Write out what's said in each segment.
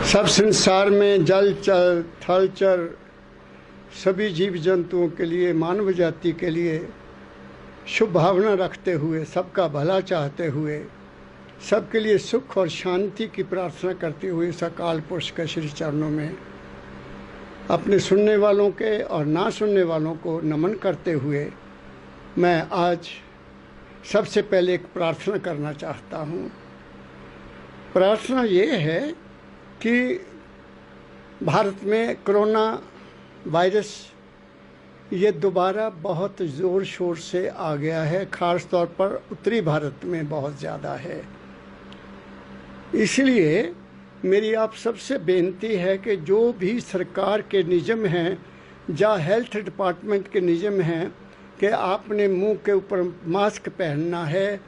सब संसार में जल चर थल चर सभी जीव जंतुओं के लिए, मानव जाति के लिए शुभ भावना रखते हुए, सबका भला चाहते हुए, सबके लिए सुख और शांति की प्रार्थना करते हुए इस अकाल पुरुष के श्री चरणों में अपने सुनने वालों के और ना सुनने वालों को नमन करते हुए मैं आज सबसे पहले एक प्रार्थना करना चाहता हूँ। प्रार्थना ये है कि भारत में कोरोना वायरस ये दोबारा बहुत ज़ोर शोर से आ गया है, ख़ास तौर पर उत्तरी भारत में बहुत ज़्यादा है। इसलिए मेरी आप सबसे बेनती है कि जो भी सरकार के नियम हैं, जहाँ हेल्थ डिपार्टमेंट के नियम हैं कि आपने मुंह के ऊपर मास्क पहनना है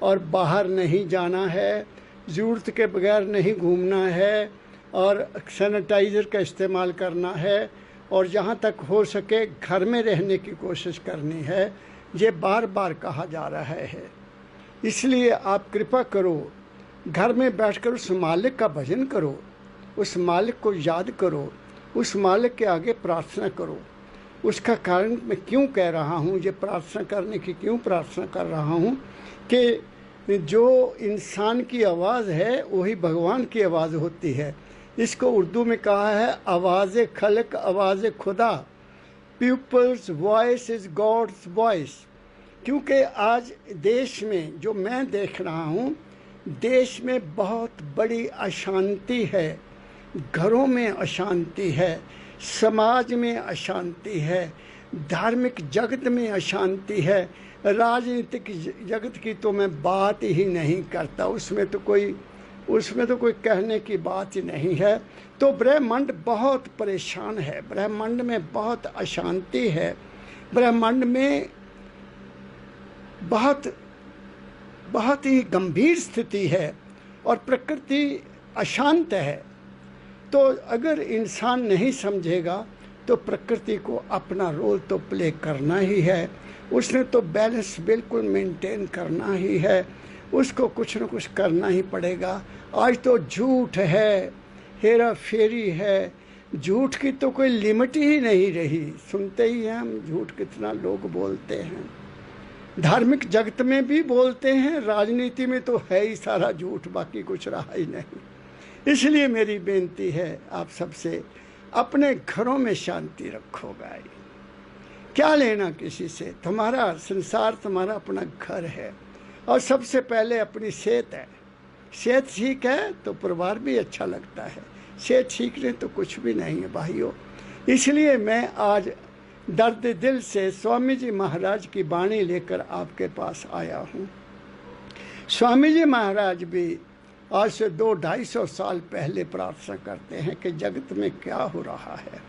और बाहर नहीं जाना है, ज़रूरत के बगैर नहीं घूमना है और सैनिटाइज़र का इस्तेमाल करना है और जहाँ तक हो सके घर में रहने की कोशिश करनी है, ये बार बार कहा जा रहा है। इसलिए आप कृपा करो, घर में बैठकर उस मालिक का भजन करो, उस मालिक को याद करो, उस मालिक के आगे प्रार्थना करो। उसका कारण मैं क्यों कह रहा हूँ, ये प्रार्थना करने की क्यों प्रार्थना कर रहा हूँ कि जो इंसान की आवाज़ है वही भगवान की आवाज़ होती है। इसको उर्दू में कहा है आवाज़ खलक आवाज़ खुदा, people's voice is God's voice. क्योंकि आज देश में जो मैं देख रहा हूँ, देश में बहुत बड़ी अशांति है, घरों में अशांति है, समाज में अशांति है, धार्मिक जगत में अशांति है, राजनीतिक जगत की तो मैं बात ही नहीं करता, उसमें तो कोई कहने की बात ही नहीं है। तो ब्रह्मांड बहुत परेशान है, ब्रह्मांड में बहुत अशांति है, ब्रह्मांड में बहुत ही गंभीर स्थिति है और प्रकृति अशांत है। तो अगर इंसान नहीं समझेगा तो प्रकृति को अपना रोल तो प्ले करना ही है, उसने तो बैलेंस बिल्कुल मेंटेन करना ही है, उसको कुछ न कुछ करना ही पड़ेगा। आज तो झूठ है, हेरा फेरी है, झूठ की तो कोई लिमिट ही नहीं रही। सुनते ही हैं हम झूठ कितना लोग बोलते हैं, धार्मिक जगत में भी बोलते हैं, राजनीति में तो है ही सारा झूठ, बाकी कुछ रहा ही नहीं। इसलिए मेरी बेनती है आप सबसे, अपने घरों में शांति रखो भाई। क्या लेना किसी से, तुम्हारा संसार तुम्हारा अपना घर है और सबसे पहले अपनी सेहत है। सेहत ठीक है तो परिवार भी अच्छा लगता है, सेहत ठीक नहीं तो कुछ भी नहीं है भाइयों। इसलिए मैं आज दर्द दिल से स्वामी जी महाराज की वाणी लेकर आपके पास आया हूँ। स्वामी जी महाराज भी आज से 200-250 साल पहले प्रार्थना करते हैं कि जगत में क्या हो रहा है।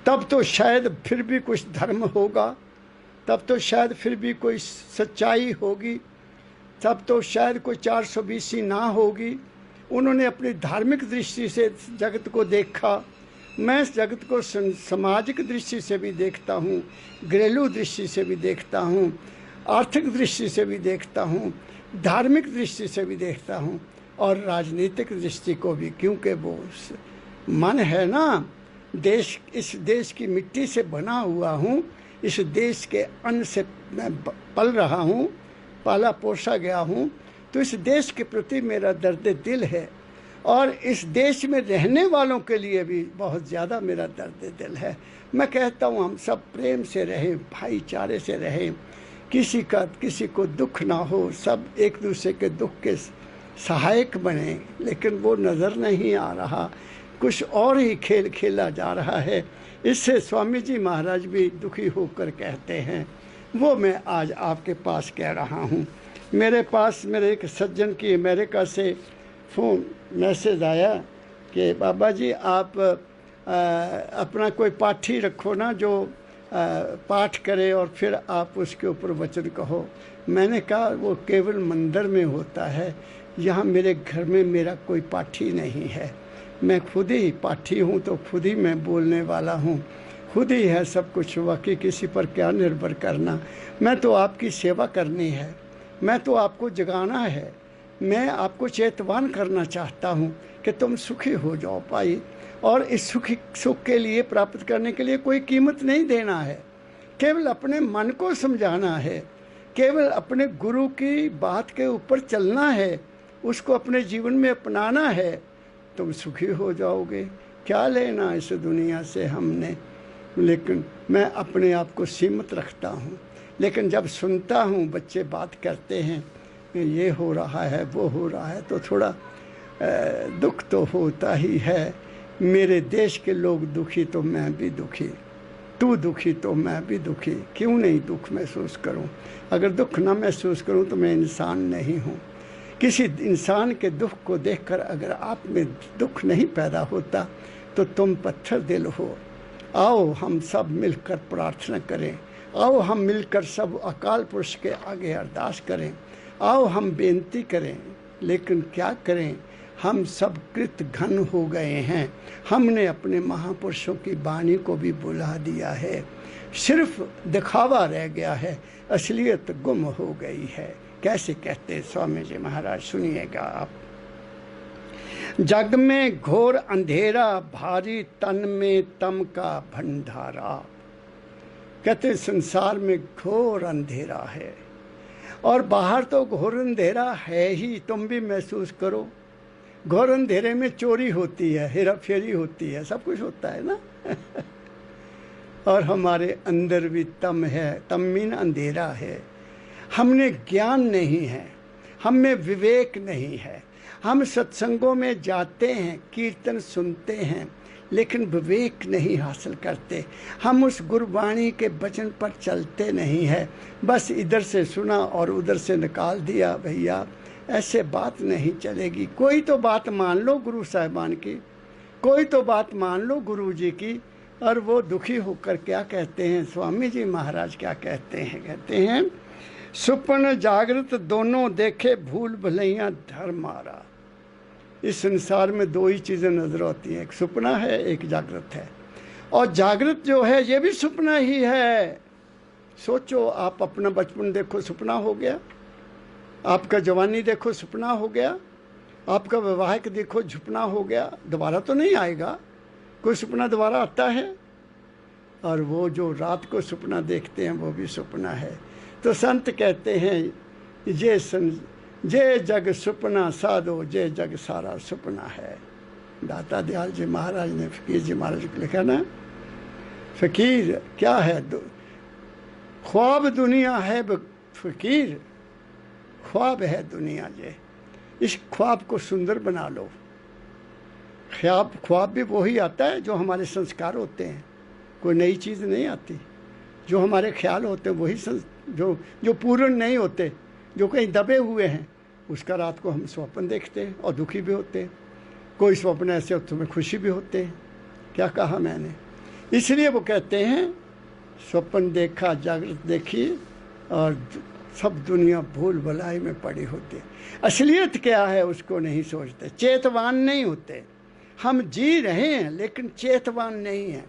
तब तो शायद फिर भी कुछ धर्म होगा, तब तो शायद फिर भी कोई सच्चाई होगी, तब तो शायद कोई 420 ना होगी। उन्होंने अपनी धार्मिक दृष्टि से जगत को देखा, मैं इस जगत को सामाजिक दृष्टि से भी देखता हूँ, घरेलू दृष्टि से भी देखता हूँ, आर्थिक दृष्टि से भी देखता हूँ, धार्मिक दृष्टि से भी देखता हूँ और राजनीतिक दृष्टि को भी, क्योंकि वो मन है ना, इस देश की मिट्टी से बना हुआ हूँ, इस देश के अन्न से मैं पल रहा हूँ, पाला पोसा गया हूँ, तो इस देश के प्रति मेरा दर्द दिल है और इस देश में रहने वालों के लिए भी बहुत ज़्यादा मेरा दर्द दिल है। मैं कहता हूँ हम सब प्रेम से रहें, भाईचारे से रहें, किसी को दुख ना हो, सब एक दूसरे के दुख के सहायक बने। लेकिन वो नज़र नहीं आ रहा, कुछ और ही खेल खेला जा रहा है। इससे स्वामी जी महाराज भी दुखी होकर कहते हैं, वो मैं आज आपके पास कह रहा हूँ। मेरे पास मेरे एक सज्जन की अमेरिका से फ़ोन मैसेज आया कि बाबा जी आप अपना कोई पाठी रखो ना जो पाठ करे और फिर आप उसके ऊपर वचन कहो। मैंने कहा वो केवल मंदिर में होता है, यहाँ मेरे घर में मेरा कोई पाठी नहीं है, मैं खुद ही पाठी हूँ, तो खुद ही मैं बोलने वाला हूँ, खुद ही है सब कुछ, बाकी किसी पर क्या निर्भर करना। मैं तो आपकी सेवा करनी है, मैं तो आपको जगाना है, मैं आपको चेतवान करना चाहता हूँ कि तुम सुखी हो जाओ भाई। और इस सुख के लिए, प्राप्त करने के लिए कोई कीमत नहीं देना है, केवल अपने मन को समझाना है, केवल अपने गुरु की बात के ऊपर चलना है, उसको अपने जीवन में अपनाना है, तुम सुखी हो जाओगे। क्या लेना इस दुनिया से हमने। लेकिन मैं अपने आप को सीमित रखता हूँ, लेकिन जब सुनता हूँ बच्चे बात करते हैं, ये हो रहा है वो हो रहा है, तो थोड़ा दुख तो होता ही है। मेरे देश के लोग दुखी तो मैं भी दुखी, तू दुखी तो मैं भी दुखी, क्यों नहीं दुख महसूस करूं। अगर दुख ना महसूस करूं तो मैं इंसान नहीं हूं। किसी इंसान के दुख को देखकर अगर आप में दुख नहीं पैदा होता तो तुम पत्थर दिल हो। आओ हम सब मिलकर प्रार्थना करें, आओ हम मिलकर सब अकाल पुरुष के आगे अरदास करें, आओ हम बेनती करें। लेकिन क्या करें, हम सब कृत घन हो गए हैं। हमने अपने महापुरुषों की वाणी को भी भुला दिया है, सिर्फ दिखावा रह गया है, असलियत गुम हो गई है। कैसे कहते स्वामी जी महाराज, सुनिएगा आप। जग में घोर अंधेरा भारी, तन में तम का भंडारा। कहते संसार में घोर अंधेरा है, और बाहर तो घोर अंधेरा है ही, तुम भी महसूस करो। घोर अंधेरे में चोरी होती है, हेरा फेरी होती है, सब कुछ होता है ना। और हमारे अंदर भी तम है, तमीन अंधेरा है। हमने ज्ञान नहीं है, हम में विवेक नहीं है। हम सत्संगों में जाते हैं, कीर्तन सुनते हैं, लेकिन विवेक नहीं हासिल करते। हम उस गुरबाणी के वचन पर चलते नहीं है, बस इधर से सुना और उधर से निकाल दिया। भैया ऐसे बात नहीं चलेगी। कोई तो बात मान लो गुरु साहिबान की, कोई तो बात मान लो गुरु जी की। और वो दुखी होकर क्या कहते हैं, स्वामी जी महाराज क्या कहते हैं, कहते हैं सुपन जागृत दोनों देखे, भूल भलैया धर्म मारा। इस संसार में दो ही चीज़ें नजर आती हैं, एक सुपना है, एक जागृत है। और जागृत जो है ये भी सुपना ही है। सोचो, आप अपना बचपन देखो, सुपना हो गया। आपका जवानी देखो, सुपना हो गया। आपका वैवाहिक देखो, सुपना हो गया। दोबारा तो नहीं आएगा, कोई सुपना दोबारा आता है। और वो जो रात को सुपना देखते हैं वो भी सुपना है। तो संत कहते हैं जे जग सुपना साधो, जे जग सारा सुपना है। दाता दयाल जी महाराज ने फकीर जी महाराज को लिखा ना, फकीर क्या है, ख्वाब दुनिया है फकीर, ख्वाब है दुनिया जे। इस ख्वाब को सुंदर बना लो। ख्वाब भी वही आता है जो हमारे संस्कार होते हैं, कोई नई चीज़ नहीं आती। जो हमारे ख्याल होते हैं वही जो पूर्ण नहीं होते, जो कहीं दबे हुए हैं, उसका रात को हम स्वप्न देखते हैं और दुखी भी होते हैं। कोई स्वप्न ऐसे होते हैं खुशी भी होते हैं। क्या कहा मैंने, इसलिए वो कहते हैं स्वप्न देखा जागृत देखी और सब दुनिया भूल भलाई में पड़ी होती है। असलियत क्या है उसको नहीं सोचते, चेतवान नहीं होते। हम जी रहे हैं लेकिन चेतवान नहीं हैं।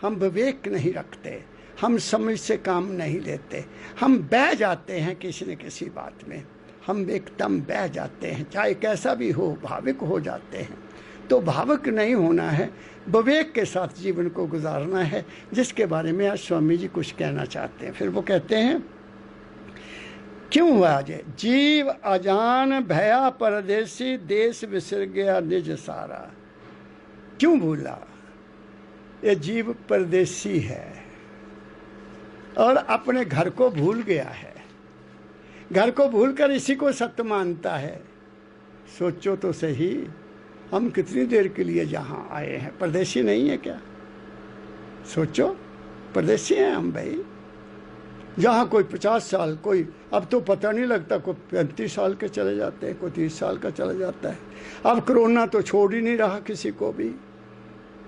हम विवेक नहीं रखते, हम समझ से काम नहीं लेते। हम बह जाते हैं किसी न किसी बात में, हम एकदम बह जाते हैं, चाहे कैसा भी हो, भावुक हो जाते हैं। तो भावुक नहीं होना है, विवेक के साथ जीवन को गुजारना है, जिसके बारे में आज स्वामी जी कुछ कहना चाहते हैं। फिर वो कहते हैं क्यों हुआ जे जीव अजान भया परदेसी, देश बिसर गया निज सारा। क्यों भूला, ये जीव परदेसी है और अपने घर को भूल गया है। घर को भूलकर इसी को सत्य मानता है। सोचो तो सही, हम कितनी देर के लिए यहाँ आए हैं, परदेसी नहीं है क्या? सोचो, परदेसी हैं हम भाई। जहाँ कोई 50 साल, कोई अब तो पता नहीं लगता, कोई 35 साल के चले जाते हैं, कोई 30 साल का चला जाता है। अब कोरोना तो छोड़ ही नहीं रहा किसी को भी।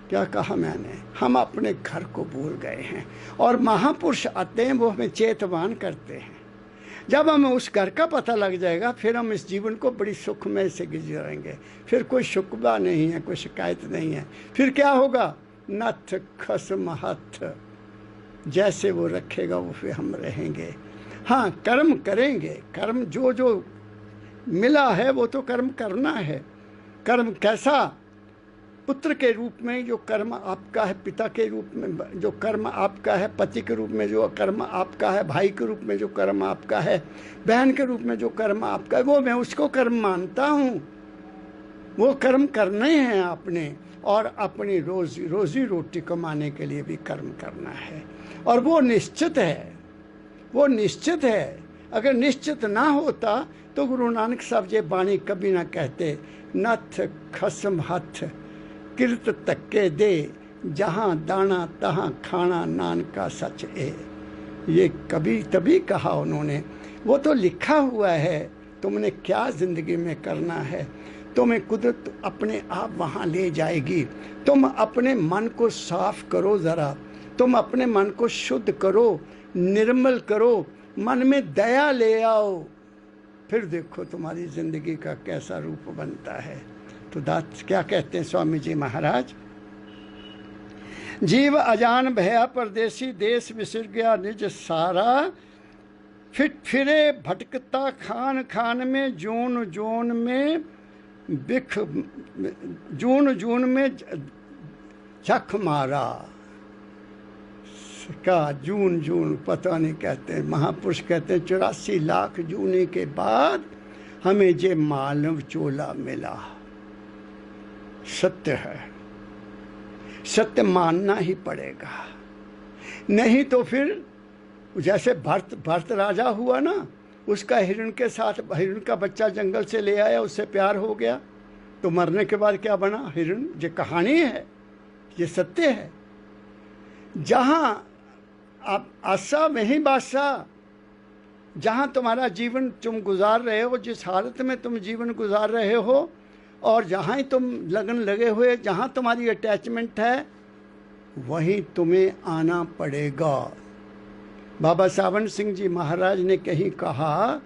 क्या कहा मैंने, हम अपने घर को भूल गए हैं। और महापुरुष आते हैं, वो हमें चेतवान करते हैं। जब हमें उस घर का पता लग जाएगा, फिर हम इस जीवन को बड़ी सुखमय से गुजारेंगे। फिर कोई शुक्बा नहीं है, कोई शिकायत नहीं है। फिर क्या होगा, नथ खस महथ, जैसे वो रखेगा वो फिर हम रहेंगे। हाँ, कर्म करेंगे, कर्म जो जो मिला है वो तो कर्म करना है। कर्म कैसा? पुत्र के रूप में जो कर्म आपका है, पिता के रूप में जो कर्म आपका है, पति के रूप में जो कर्म आपका है, भाई के रूप में जो कर्म आपका है, बहन के रूप में जो कर्म आपका है, वो मैं उसको कर्म मानता हूँ। वो कर्म करने हैं आपने, और अपनी रोजी रोटी कमाने के लिए भी कर्म करना है। और वो निश्चित है, वो निश्चित है। अगर निश्चित ना होता तो गुरु नानक साहब जी बाणी कभी ना कहते, नथ खसम हथ किरत तक्के दे, जहाँ दाना तहाँ खाना नान का सच है। ये कभी तभी कहा उन्होंने, वो तो लिखा हुआ है। तुमने क्या जिंदगी में करना है, तुम्हें कुदरत अपने आप वहाँ ले जाएगी। तुम अपने मन को साफ करो ज़रा, तुम अपने मन को शुद्ध करो, निर्मल करो, मन में दया ले आओ, फिर देखो तुम्हारी जिंदगी का कैसा रूप बनता है। तो दात क्या कहते हैं स्वामी जी महाराज, जीव अजान भया परदेसी, देश विसर गया निज सारा, फिरे भटकता खान खान में, जून जून में बिख, जून जून में झक मारा। का जून जून पता नहीं, कहते हैं महापुरुष कहते हैं 84 लाख जूने के बाद हमें जे मानव चोला मिला। सत्य है, सत्य मानना ही पड़ेगा, नहीं तो फिर जैसे भरत राजा हुआ ना, उसका हिरण के साथ, हिरण का बच्चा जंगल से ले आया, उससे प्यार हो गया, तो मरने के बाद क्या बना? हिरण। ये कहानी है, ये सत्य है। जहाँ आप आशा वहीं बादशाह, जहाँ तुम्हारा जीवन तुम गुजार रहे हो, जिस हालत में तुम जीवन गुजार रहे हो, और जहाँ ही तुम लगन लगे हुए, जहाँ तुम्हारी अटैचमेंट है, वहीं तुम्हें आना पड़ेगा। बाबा सावन सिंह जी महाराज ने कहीं कहा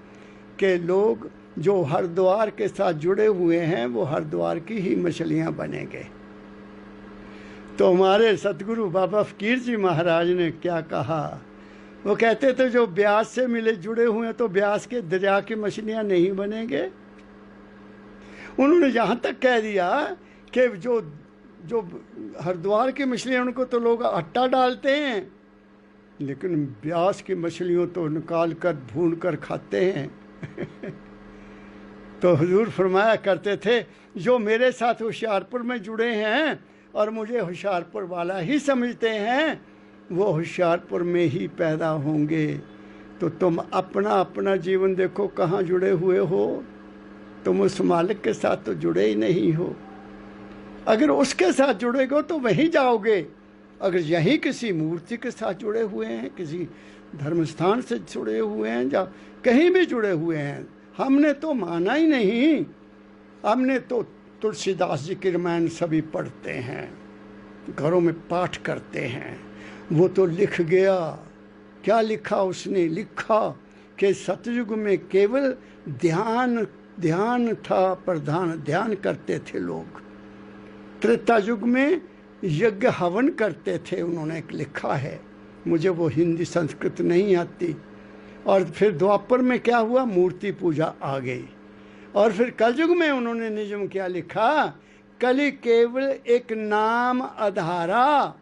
कि लोग जो हरिद्वार के साथ जुड़े हुए हैं वो हरिद्वार की ही मछलियाँ बनेंगे। तो हमारे सतगुरु बाबा फकीर जी महाराज ने क्या कहा? वो कहते थे जो ब्यास से मिले जुड़े हुए हैं तो ब्यास के दरिया की मछलियाँ नहीं बनेंगे। उन्होंने यहाँ तक कह दिया कि जो जो हरिद्वार की मछलियाँ उनको तो लोग आटा डालते हैं, लेकिन ब्यास की मछलियों तो निकाल कर भून कर खाते हैं। तो हुजूर फरमाया करते थे, जो मेरे साथ होशियारपुर में जुड़े हैं और मुझे होशियारपुर वाला ही समझते हैं, वो होशियारपुर में ही पैदा होंगे। तो तुम अपना अपना जीवन देखो कहाँ जुड़े हुए हो। तुम उस मालिक के साथ तो जुड़े ही नहीं हो। अगर उसके साथ जुड़ेगो तो वहीं जाओगे। अगर यहीं किसी मूर्ति के साथ जुड़े हुए हैं, किसी धर्म स्थान से जुड़े हुए हैं, या कहीं भी जुड़े हुए हैं, हमने तो माना ही नहीं। हमने तो तुलसीदास जी की रामायण सभी पढ़ते हैं, घरों में पाठ करते हैं। वो तो लिख गया, क्या लिखा उसने? लिखा कि सतयुग में केवल ध्यान ध्यान था प्रधान, ध्यान करते थे लोग। त्रेता युग में यज्ञ हवन करते थे, उन्होंने लिखा है। मुझे वो हिंदी संस्कृत नहीं आती। और फिर द्वापर में क्या हुआ? मूर्ति पूजा आ गई। और फिर कलयुग में उन्होंने निजम क्या लिखा? कलि केवल एक नाम आधारा,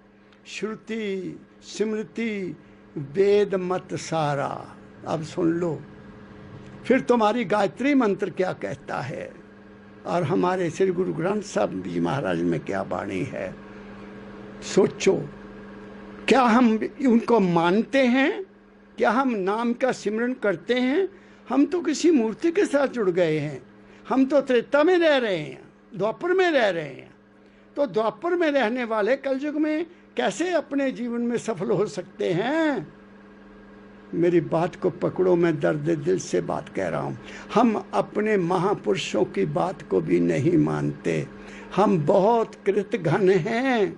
श्रुति स्मृति वेद मत सारा। अब सुन लो, फिर तुम्हारी गायत्री मंत्र क्या कहता है, और हमारे श्री गुरु ग्रंथ साहब जी महाराज में क्या वाणी है। सोचो, क्या हम उनको मानते हैं? क्या हम नाम का सिमरन करते हैं? हम तो किसी मूर्ति के साथ जुड़ गए हैं। हम तो त्रेता में रह रहे हैं, द्वापर में रह रहे हैं। तो द्वापर में रहने वाले कलयुग में कैसे अपने जीवन में सफल हो सकते हैं? मेरी बात को पकड़ो, मैं दर्द दिल से बात कह रहा हूँ। हम अपने महापुरुषों की बात को भी नहीं मानते। हम बहुत कृतघ्न हैं।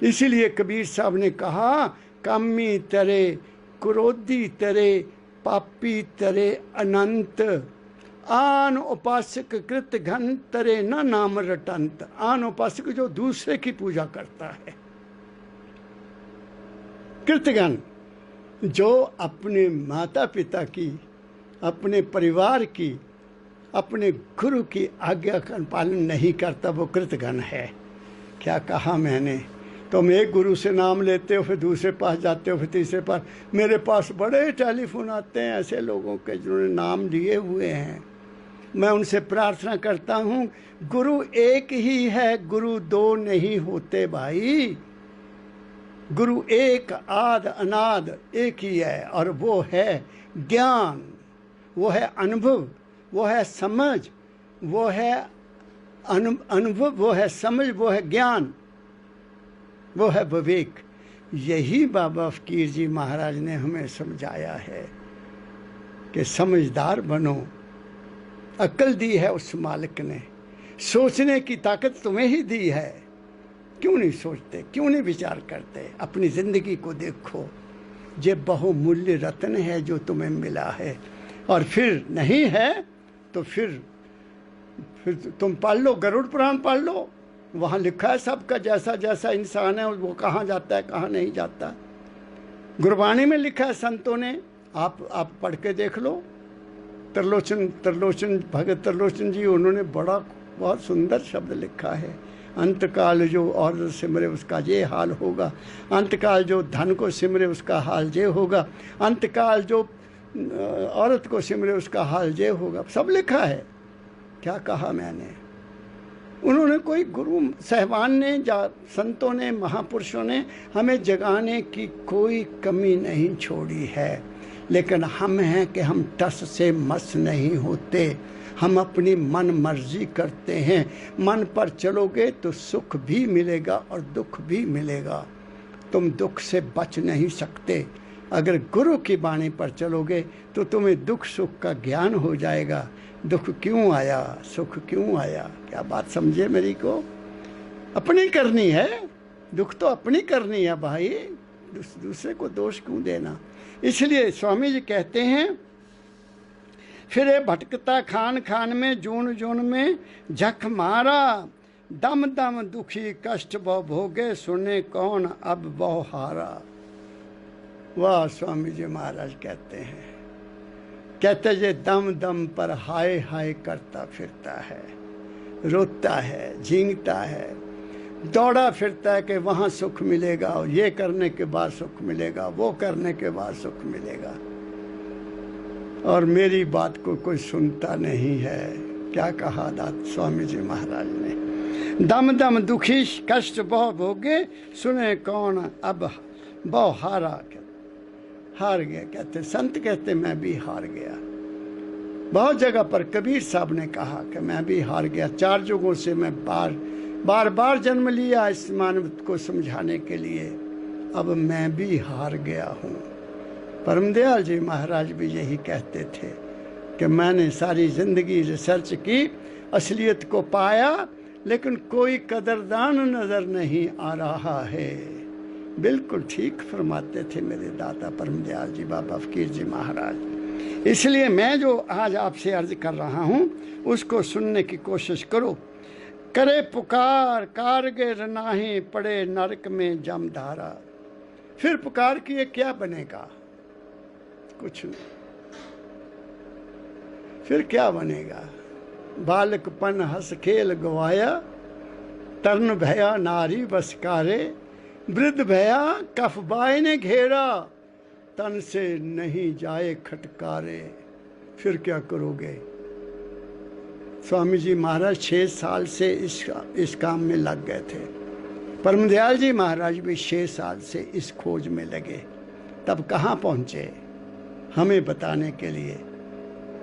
इसीलिए कबीर साहब ने कहा, कामी तरे क्रोधी तरे पापी तरे अनंत, आन उपासक कृत घन तरे न नाम रटंत। आन उपासक जो दूसरे की पूजा करता है, कृतघ्न जो अपने माता पिता की, अपने परिवार की, अपने गुरु की आज्ञा का पालन नहीं करता वो कृतघ्न है। क्या कहा मैंने? तुम एक गुरु से नाम लेते हो, फिर दूसरे पास जाते हो, फिर तीसरे पास। मेरे पास बड़े टेलीफोन आते हैं ऐसे लोगों के जिन्होंने नाम लिए हुए हैं। मैं उनसे प्रार्थना करता हूँ, गुरु एक ही है, गुरु दो नहीं होते भाई। गुरु एक आद अनाद एक ही है, और वो है ज्ञान, वो है अनुभव, वो है समझ, वो है अनुभव, वो है समझ, वो है ज्ञान, वो है विवेक। यही बाबा फकीर जी महाराज ने हमें समझाया है कि समझदार बनो। अक्ल दी है उस मालिक ने, सोचने की ताकत तुम्हें ही दी है। क्यों नहीं सोचते, क्यों नहीं विचार करते? अपनी ज़िंदगी को देखो, ये बहुमूल्य रत्न है जो तुम्हें मिला है। और फिर नहीं है तो फिर तुम पढ़ लो, गरुड़ पुराण पढ़ लो, वहाँ लिखा है सबका जैसा जैसा इंसान है वो कहाँ जाता है कहाँ नहीं जाता। गुरबाणी में लिखा है संतों ने, आप पढ़ के देख लो। त्रिलोचन भगत त्रिलोचन जी, उन्होंने बहुत सुंदर शब्द लिखा है, अंतकाल जो औरत सिमरे उसका ये हाल होगा, अंतकाल जो धन को सिमरे उसका हाल ये होगा, अंतकाल जो औरत को सिमरे उसका हाल ये होगा। सब लिखा है। क्या कहा मैंने? उन्होंने, कोई गुरु साहिबान ने, संतों ने, महापुरुषों ने हमें जगाने की कोई कमी नहीं छोड़ी है। लेकिन हम हैं कि हम टस से मस नहीं होते, हम अपनी मन मर्जी करते हैं। मन पर चलोगे तो सुख भी मिलेगा और दुख भी मिलेगा, तुम दुख से बच नहीं सकते। अगर गुरु की वाणी पर चलोगे तो तुम्हें दुख सुख का ज्ञान हो जाएगा। दुख क्यों आया, सुख क्यों आया? क्या बात समझे मेरी को? अपनी करनी है, दुख तो अपनी करनी है भाई, दूसरे को दोष क्यों देना? इसलिए स्वामी जी कहते हैं, फिरे भटकता खान खान में, जून जून में झक मारा, दम दम दुखी कष्ट बहु भोगे, सुने कौन अब बहु हारा। वाह, स्वामी जी महाराज कहते हैं, कहते ये दम दम पर हाय हाय करता फिरता है, रोता है, झींगता है, दौड़ा फिरता है कि वहाँ सुख मिलेगा, और ये करने के बाद सुख मिलेगा, वो करने के बाद सुख मिलेगा, और मेरी बात को कोई सुनता नहीं है। क्या कहा दात स्वामी जी महाराज ने? दम दम दुखी कष्ट बहु भोगे, सुने कौन अब बहु हारा। हार गया। कहते संत कहते मैं भी हार गया। बहुत जगह पर कबीर साहब ने कहा कि मैं भी हार गया, 4 युगों से मैं बार बार जन्म लिया इस मानव को समझाने के लिए, अब मैं भी हार गया हूँ। परमदयाल जी महाराज भी यही कहते थे कि मैंने सारी ज़िंदगी रिसर्च की, असलियत को पाया, लेकिन कोई कदरदान नज़र नहीं आ रहा है। बिल्कुल ठीक फरमाते थे मेरे दादा परमदयाल जी बाबा फकीर जी महाराज। इसलिए मैं जो आज आपसे अर्ज कर रहा हूँ उसको सुनने की कोशिश करो। करे पुकार कारगे रनाही, पड़े नरक में जमधारा। फिर पुकार किए क्या बनेगा? कुछ नहीं। फिर क्या बनेगा? बालकपन हंस खेल गवाया, तरुण भया नारी बसकारे, वृद्ध भया कफबाई ने घेरा, तन से नहीं जाए खटकारे। फिर क्या करोगे? स्वामी जी महाराज 6 साल से इस काम में लग गए थे। परमदयाल जी महाराज भी 6 साल से इस खोज में लगे। तब कहाँ पहुँचे? हमें बताने के लिए,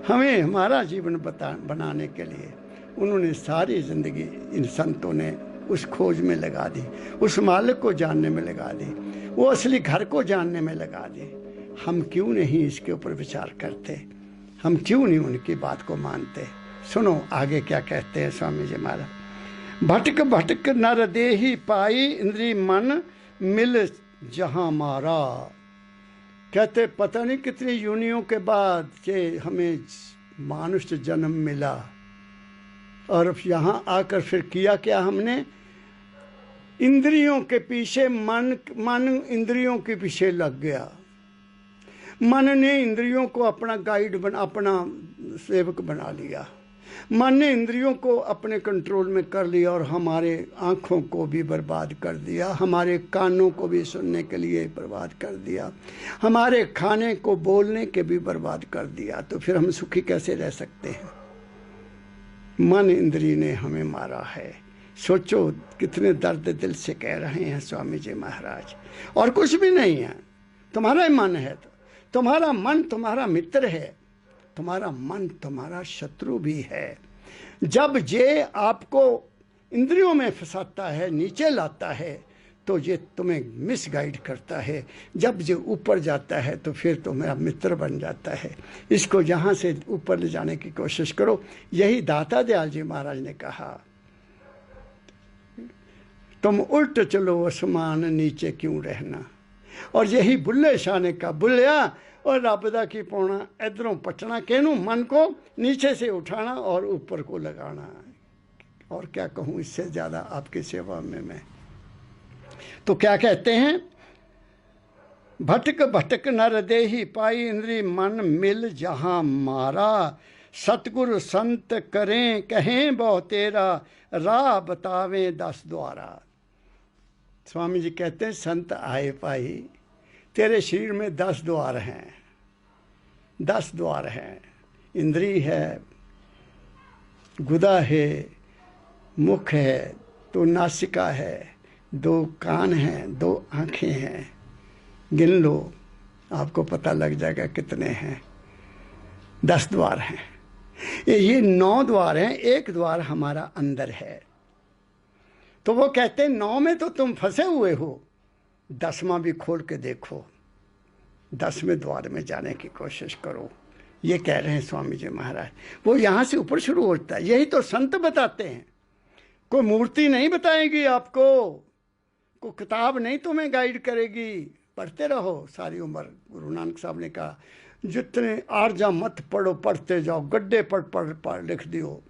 हमें हमारा जीवन बनाने के लिए उन्होंने सारी ज़िंदगी इन संतों ने उस खोज में लगा दी, उस मालिक को जानने में लगा दी, वो असली घर को जानने में लगा दी। हम क्यों नहीं इसके ऊपर विचार करते? हम क्यों नहीं उनकी बात को मानते? सुनो आगे क्या कहते हैं स्वामी जी महाराज। भटक भटक नर देही पाई, इंद्री मन मिल जहां मारा। कहते पता नहीं कितनी यूनियों के बाद के हमें मानुष जन्म मिला, और यहाँ आकर फिर किया क्या हमने? इंद्रियों के पीछे मन इंद्रियों के पीछे लग गया। मन ने इंद्रियों को अपना गाइड अपना सेवक बना लिया। मन ने इंद्रियों को अपने कंट्रोल में कर लिया और हमारे आँखों को भी बर्बाद कर दिया, हमारे कानों को भी सुनने के लिए बर्बाद कर दिया, हमारे खाने को बोलने के भी बर्बाद कर दिया। तो फिर हम सुखी कैसे रह सकते हैं? मन इंद्री ने हमें मारा है। सोचो कितने दर्द दिल से कह रहे हैं स्वामी जी महाराज। और कुछ भी नहीं है, तुम्हारा ही मन है। तुम्हारा मन तुम्हारा मित्र है, तुम्हारा मन तुम्हारा शत्रु भी है। जब ये आपको इंद्रियों में फंसाता है, नीचे लाता है, तो ये तुम्हें मिसगाइड करता है। जब ये ऊपर जाता है तो फिर तुम्हारा मित्र बन जाता है। इसको यहाँ से ऊपर ले जाने की कोशिश करो। यही दाता दयाल जी महाराज ने कहा, तुम उल्ट चलो आसमान नीचे क्यों रहना। और यही बुल्ले शाह ने कहा, बुल्लिया और रबदा की पौना इधरों पटना कहनू, मन को नीचे से उठाना और ऊपर को लगाना। और क्या कहूँ इससे ज़्यादा आपकी सेवा में मैं। तो क्या कहते हैं, भटक भटक नर देही पाई इंद्री मन मिल जहाँ मारा। सतगुरु संत करें कहें बहु तेरा राह बतावें 10 द्वारा। स्वामी जी कहते हैं, संत आए पाई, तेरे शरीर में 10 द्वार हैं, 10 द्वार हैं। इंद्री है, गुदा है, मुख है, तो नासिका है, 2 कान हैं, 2 आँखें हैं। गिन लो, आपको पता लग जाएगा कितने हैं। 10 द्वार हैं। ये 9 द्वार हैं, 1 द्वार हमारा अंदर है। तो वो कहते हैं 9 में तो तुम फंसे हुए हो, 10वां भी खोल के देखो, 10वें द्वार में जाने की कोशिश करो। ये कह रहे हैं स्वामी जी महाराज। वो यहाँ से ऊपर शुरू होता है। यही तो संत बताते हैं। कोई मूर्ति नहीं बताएगी आपको, कोई किताब नहीं तुम्हें गाइड करेगी। पढ़ते रहो सारी उम्र। गुरु नानक साहब ने कहा, जितने आर्जा मत पढ़ो, पढ़ते जाओ, गड्ढे पढ़ पढ़ पढ़ लिख दियो,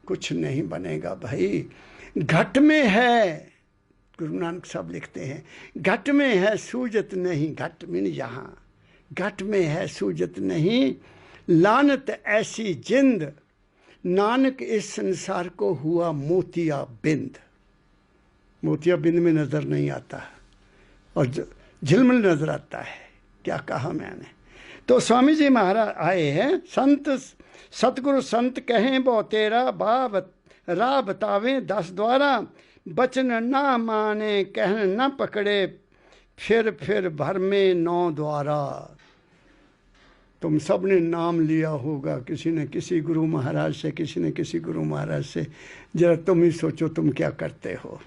कुछ नहीं बनेगा भाई। घट में है, गुरु नानक साहब लिखते हैं, घट में है सूजत नहीं। घट में यहाँ, घट में है सूजत नहीं, लानत ऐसी जिंद, नानक इस संसार को हुआ मोतिया बिंद। मोतिया बिंद में नजर नहीं आता और झिलमिल नजर आता है। क्या कहा मैंने। तो स्वामी जी महाराज आए हैं, संत सतगुरु संत कहें बहु तेरा राह बतावें 10 द्वारा। बचन ना माने कहन न पकड़े, फिर भर में 9 द्वारा। तुम सब ने नाम लिया होगा, किसी ने किसी गुरु महाराज से, किसी ने किसी गुरु महाराज से। जरा तुम ही सोचो तुम क्या करते हो।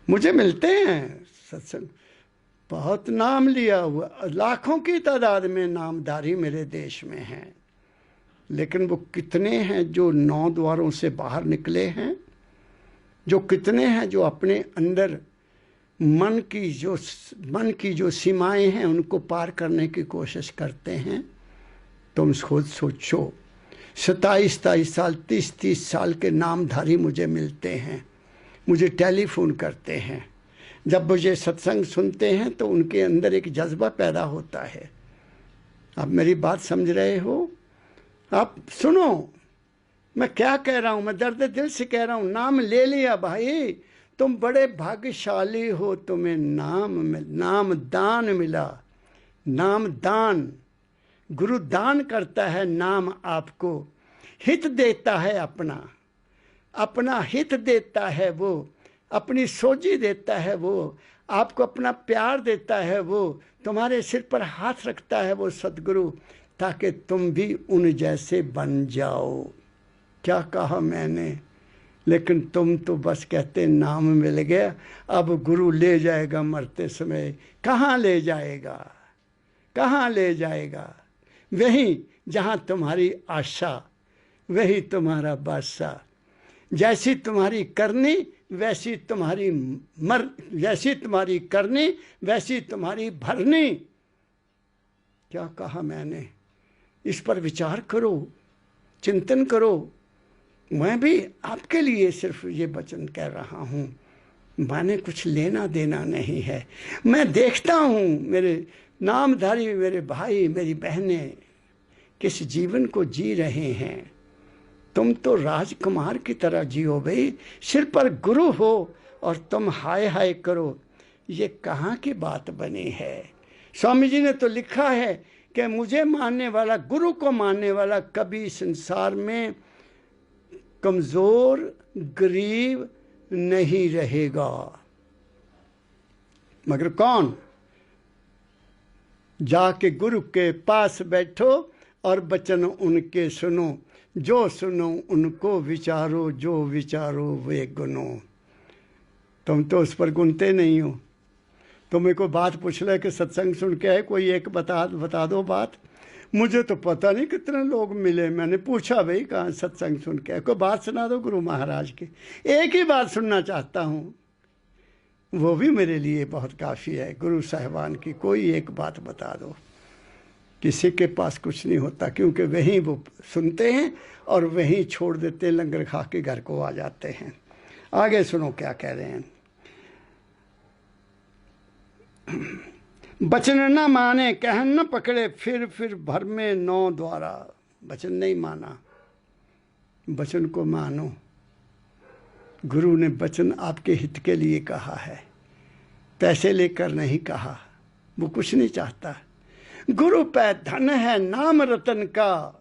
मुझे मिलते हैं सत्संग, बहुत नाम लिया हुआ, लाखों की तादाद में नामधारी मेरे देश में हैं। लेकिन वो कितने हैं जो 9 द्वारों से बाहर निकले हैं? जो कितने हैं जो अपने अंदर मन की जो सीमाएं हैं उनको पार करने की कोशिश करते हैं? तुम खुद सोचो। 27 साल 30 साल के नामधारी मुझे मिलते हैं, मुझे टेलीफोन करते हैं। जब मुझे सत्संग सुनते हैं तो उनके अंदर एक जज्बा पैदा होता है। आप मेरी बात समझ रहे हो? आप सुनो मैं क्या कह रहा हूँ, मैं दर्द दिल से कह रहा हूँ। नाम ले लिया भाई, तुम बड़े भाग्यशाली हो, तुम्हें नाम दान मिला। नाम दान, गुरु दान करता है नाम आपको, हित देता है, अपना हित देता है, वो अपनी सोजी देता है, वो आपको अपना प्यार देता है, वो तुम्हारे सिर पर हाथ रखता है वो सतगुरु, ताकि तुम भी उन जैसे बन जाओ। क्या कहा मैंने? लेकिन तुम तो बस कहते नाम मिल गया, अब गुरु ले जाएगा मरते समय। कहाँ ले जाएगा, कहाँ ले जाएगा? वहीं जहाँ तुम्हारी आशा, वही तुम्हारा बादशाह। जैसी तुम्हारी करनी वैसी तुम्हारी जैसी तुम्हारी करनी वैसी तुम्हारी भरनी। क्या कहा मैंने? इस पर विचार करो, चिंतन करो। मैं भी आपके लिए सिर्फ ये वचन कह रहा हूँ, मैंने कुछ लेना देना नहीं है। मैं देखता हूँ मेरे नामधारी मेरे भाई मेरी बहनें किस जीवन को जी रहे हैं। तुम तो राजकुमार की तरह जियो भाई, सिर पर गुरु हो और तुम हाय हाय करो, ये कहाँ की बात बनी है। स्वामी जी ने तो लिखा है कि मुझे मानने वाला, गुरु को मानने वाला कभी संसार में कमजोर गरीब नहीं रहेगा। मगर कौन? जाके गुरु के पास बैठो और वचन उनके सुनो, जो सुनो उनको विचारो, जो विचारो वे गुनो। तुम तो उस पर गुनते नहीं हो। तुम्हें कोई बात पूछ ले कि सत्संग सुन के है, कोई एक बता दो बात। मुझे तो पता नहीं कितने लोग मिले, मैंने पूछा भाई कहाँ सत्संग सुन के, कोई बात सुना दो गुरु महाराज की। एक ही बात सुनना चाहता हूँ, वो भी मेरे लिए बहुत काफ़ी है। गुरु साहिबान की कोई एक बात बता दो। किसी के पास कुछ नहीं होता, क्योंकि वहीं वो सुनते हैं और वहीं छोड़ देते हैं, लंगर खा के घर को आ जाते हैं। आगे सुनो क्या कह रहे हैं। वचन न माने कहन न पकड़े, फिर भर में नौ द्वारा। वचन नहीं माना, वचन को मानो। गुरु ने वचन आपके हित के लिए कहा है, पैसे लेकर नहीं कहा। वो कुछ नहीं चाहता। गुरु पे धन है नाम रतन का,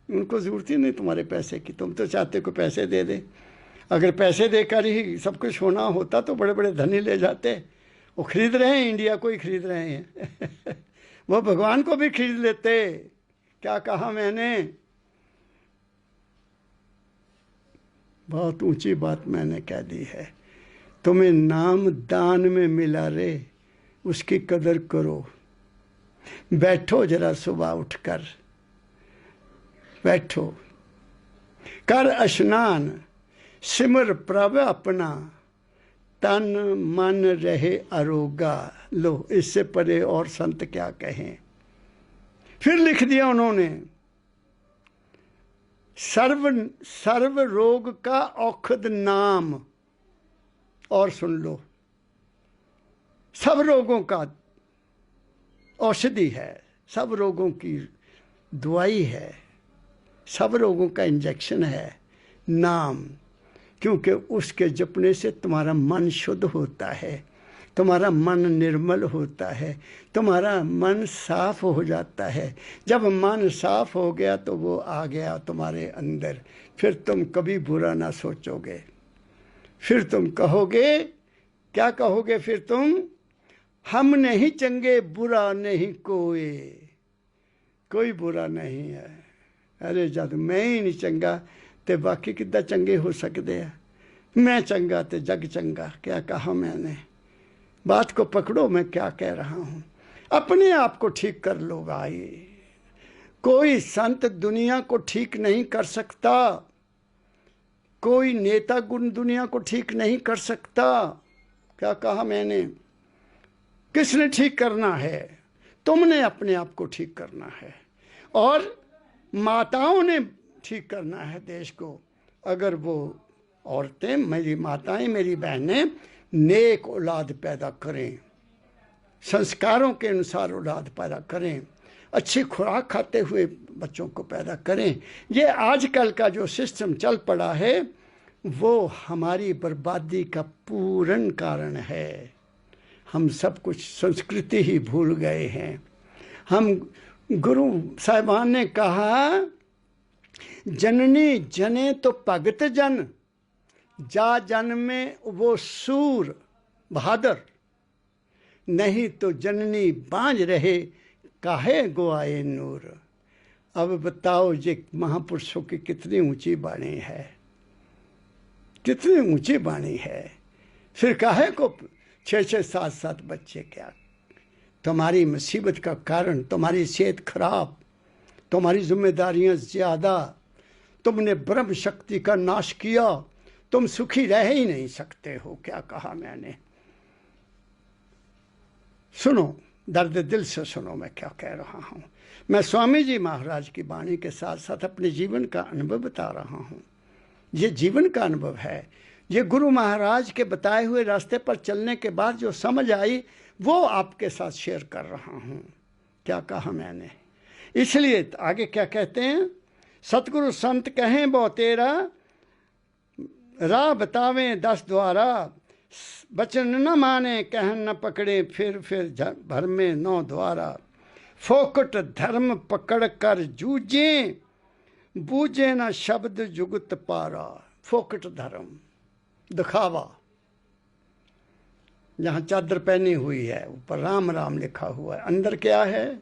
उनको जरूरत ही नहीं तुम्हारे पैसे की। तुम तो चाहते को पैसे दे दे। अगर पैसे देकर ही सब कुछ होना होता तो बड़े बड़े धनी ले जाते। वो खरीद रहे हैं, इंडिया को ही खरीद रहे हैं वो भगवान को भी खरीद लेते। क्या कहा मैंने? बहुत ऊंची बात मैंने कह दी है। तुम्हें नाम दान में मिला रे, उसकी कदर करो। बैठो जरा सुबह उठकर, बैठो, कर स्नान, सिमर प्रभ अपना, तन मन रहे अरोगा। लो, इससे परे और संत क्या कहें। फिर लिख दिया उन्होंने, सर्व रोग का औषध नाम। और सुन लो, सब रोगों का औषधि है, सब रोगों की दवाई है, सब रोगों का इंजेक्शन है नाम। क्योंकि उसके जपने से तुम्हारा मन शुद्ध होता है, तुम्हारा मन निर्मल होता है, तुम्हारा मन साफ हो जाता है। जब मन साफ हो गया तो वो आ गया तुम्हारे अंदर, फिर तुम कभी बुरा ना सोचोगे। फिर तुम कहोगे, क्या कहोगे फिर तुम? हम नहीं चंगे, बुरा नहीं कोई बुरा नहीं है। अरे जब मैं ही नहीं चंगा तो बाकी कितना चंगे हो सकते हैं। मैं चंगा तो जग चंगा। क्या कहा मैंने? बात को पकड़ो, मैं क्या कह रहा हूं। अपने आप को ठीक कर लो भाई। कोई संत दुनिया को ठीक नहीं कर सकता, कोई नेता गुण दुनिया को ठीक नहीं कर सकता। क्या कहा मैंने? किसने ठीक करना है? तुमने अपने आप को ठीक करना है, और माताओं ने ठीक करना है देश को। अगर वो औरतें, मेरी माताएं, मेरी बहनें नेक औलाद पैदा करें, संस्कारों के अनुसार औलाद पैदा करें, अच्छी खुराक खाते हुए बच्चों को पैदा करें। ये आजकल का जो सिस्टम चल पड़ा है वो हमारी बर्बादी का पूर्ण कारण है। हम सब कुछ संस्कृति ही भूल गए हैं। हम, गुरु साहिबान ने कहा, जननी जने तो भगत जन, जा जन में वो सूर बहादुर, नहीं तो जननी बांझ रहे, काहे गोआए नूर। अब बताओ ये महापुरुषों की कितनी ऊंची वाणी है, कितनी ऊंची वाणी है। फिर काहे को 6-6, 7-7 बच्चे? क्या तुम्हारी मुसीबत का कारण तुम्हारी सेहत खराब, तुम्हारी जिम्मेदारियां ज्यादा, तुमने ब्रह्म शक्ति का नाश किया, तुम सुखी रह ही नहीं सकते हो। क्या कहा मैंने? सुनो, दर्द दिल से सुनो मैं क्या कह रहा हूं। मैं स्वामी जी महाराज की वाणी के साथ साथ अपने जीवन का अनुभव बता रहा हूं। ये जीवन का अनुभव है। ये गुरु महाराज के बताए हुए रास्ते पर चलने के बाद जो समझ आई वो आपके साथ शेयर कर रहा हूँ। क्या कहा मैंने? इसलिए आगे क्या कहते हैं? सतगुरु संत कहें वो तेरा, राह बतावें 10 द्वारा, बचन न माने कहन न पकड़े, फिर भर में 9 द्वारा। फोकट धर्म पकड़ कर जूझे, बूझे न शब्द जुगत पारा। फोकट धर्म, दिखावा। जहाँ चादर पहनी हुई है ऊपर राम राम लिखा हुआ है, अंदर क्या है?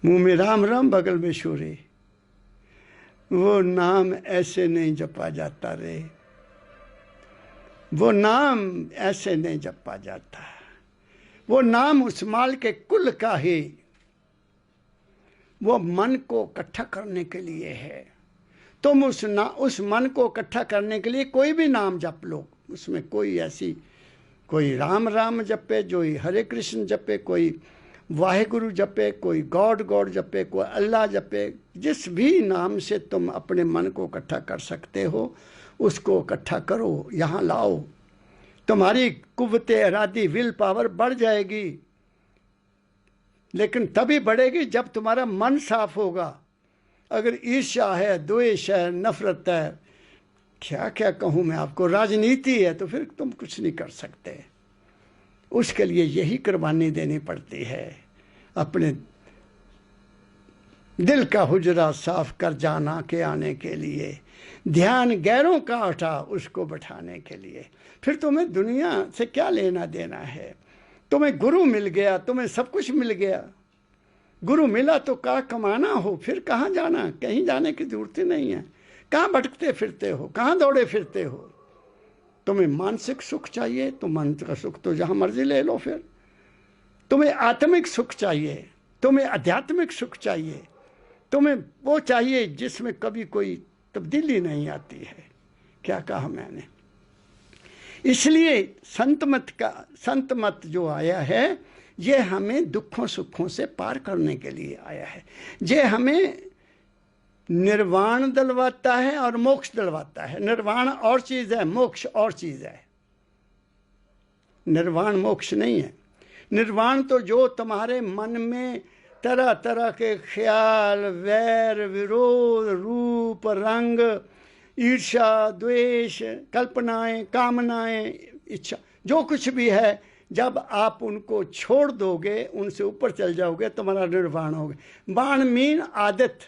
मुंह में राम राम, बगल में शूरी। वो नाम ऐसे नहीं जपा जाता रे, वो नाम ऐसे नहीं जपा जाता। वो नाम उस माल के कुल का ही, वो मन को इकट्ठा करने के लिए है। तुम उस मन को इकट्ठा करने के लिए कोई भी नाम जप लो। उसमें कोई ऐसी, कोई राम राम जपे, जो हरे कृष्ण जपे, कोई वाहेगुरु जपे, कोई गॉड गॉड जपे, कोई अल्लाह जपे। जिस भी नाम से तुम अपने मन को इकट्ठा कर सकते हो उसको इकट्ठा करो, यहाँ लाओ। तुम्हारी कुव्वत इरादी, विल पावर बढ़ जाएगी, लेकिन तभी बढ़ेगी जब तुम्हारा मन साफ होगा। अगर ईर्ष्या है, द्वेष है, नफरत है, क्या क्या कहूँ मैं आपको, राजनीति है, तो फिर तुम कुछ नहीं कर सकते। उसके लिए यही कुर्बानी देनी पड़ती है, अपने दिल का हुजरा साफ कर जाना के आने के लिए, ध्यान गैरों का उठा उसको बैठाने के लिए। फिर तुम्हें दुनिया से क्या लेना देना है? तुम्हें गुरु मिल गया, तुम्हें सब कुछ मिल गया। गुरु मिला तो कहाँ कमाना हो, फिर कहाँ जाना? कहीं जाने की जरूरत ही नहीं है। कहाँ भटकते फिरते हो, कहाँ दौड़े फिरते हो? तुम्हें मानसिक सुख चाहिए तो मानसिक का सुख तो जहाँ मर्जी ले लो। फिर तुम्हें आत्मिक सुख चाहिए, तुम्हें आध्यात्मिक सुख चाहिए, तुम्हें वो चाहिए जिसमें कभी कोई तब्दीली नहीं आती है। क्या कहा मैंने? इसलिए संत मत जो आया है, ये हमें दुखों सुखों से पार करने के लिए आया है। ये हमें निर्वाण दिलवाता है और मोक्ष दिलवाता है। निर्वाण और चीज़ है, मोक्ष और चीज़ है। निर्वाण मोक्ष नहीं है। निर्वाण तो जो तुम्हारे मन में तरह तरह के ख्याल, वैर, विरोध, रूप, रंग, ईर्ष्या, द्वेष, कल्पनाएं, कामनाएं, इच्छा, जो कुछ भी है, जब आप उनको छोड़ दोगे, उनसे ऊपर चल जाओगे, तुम्हारा निर्वाण होगा। बाण मीन आदत।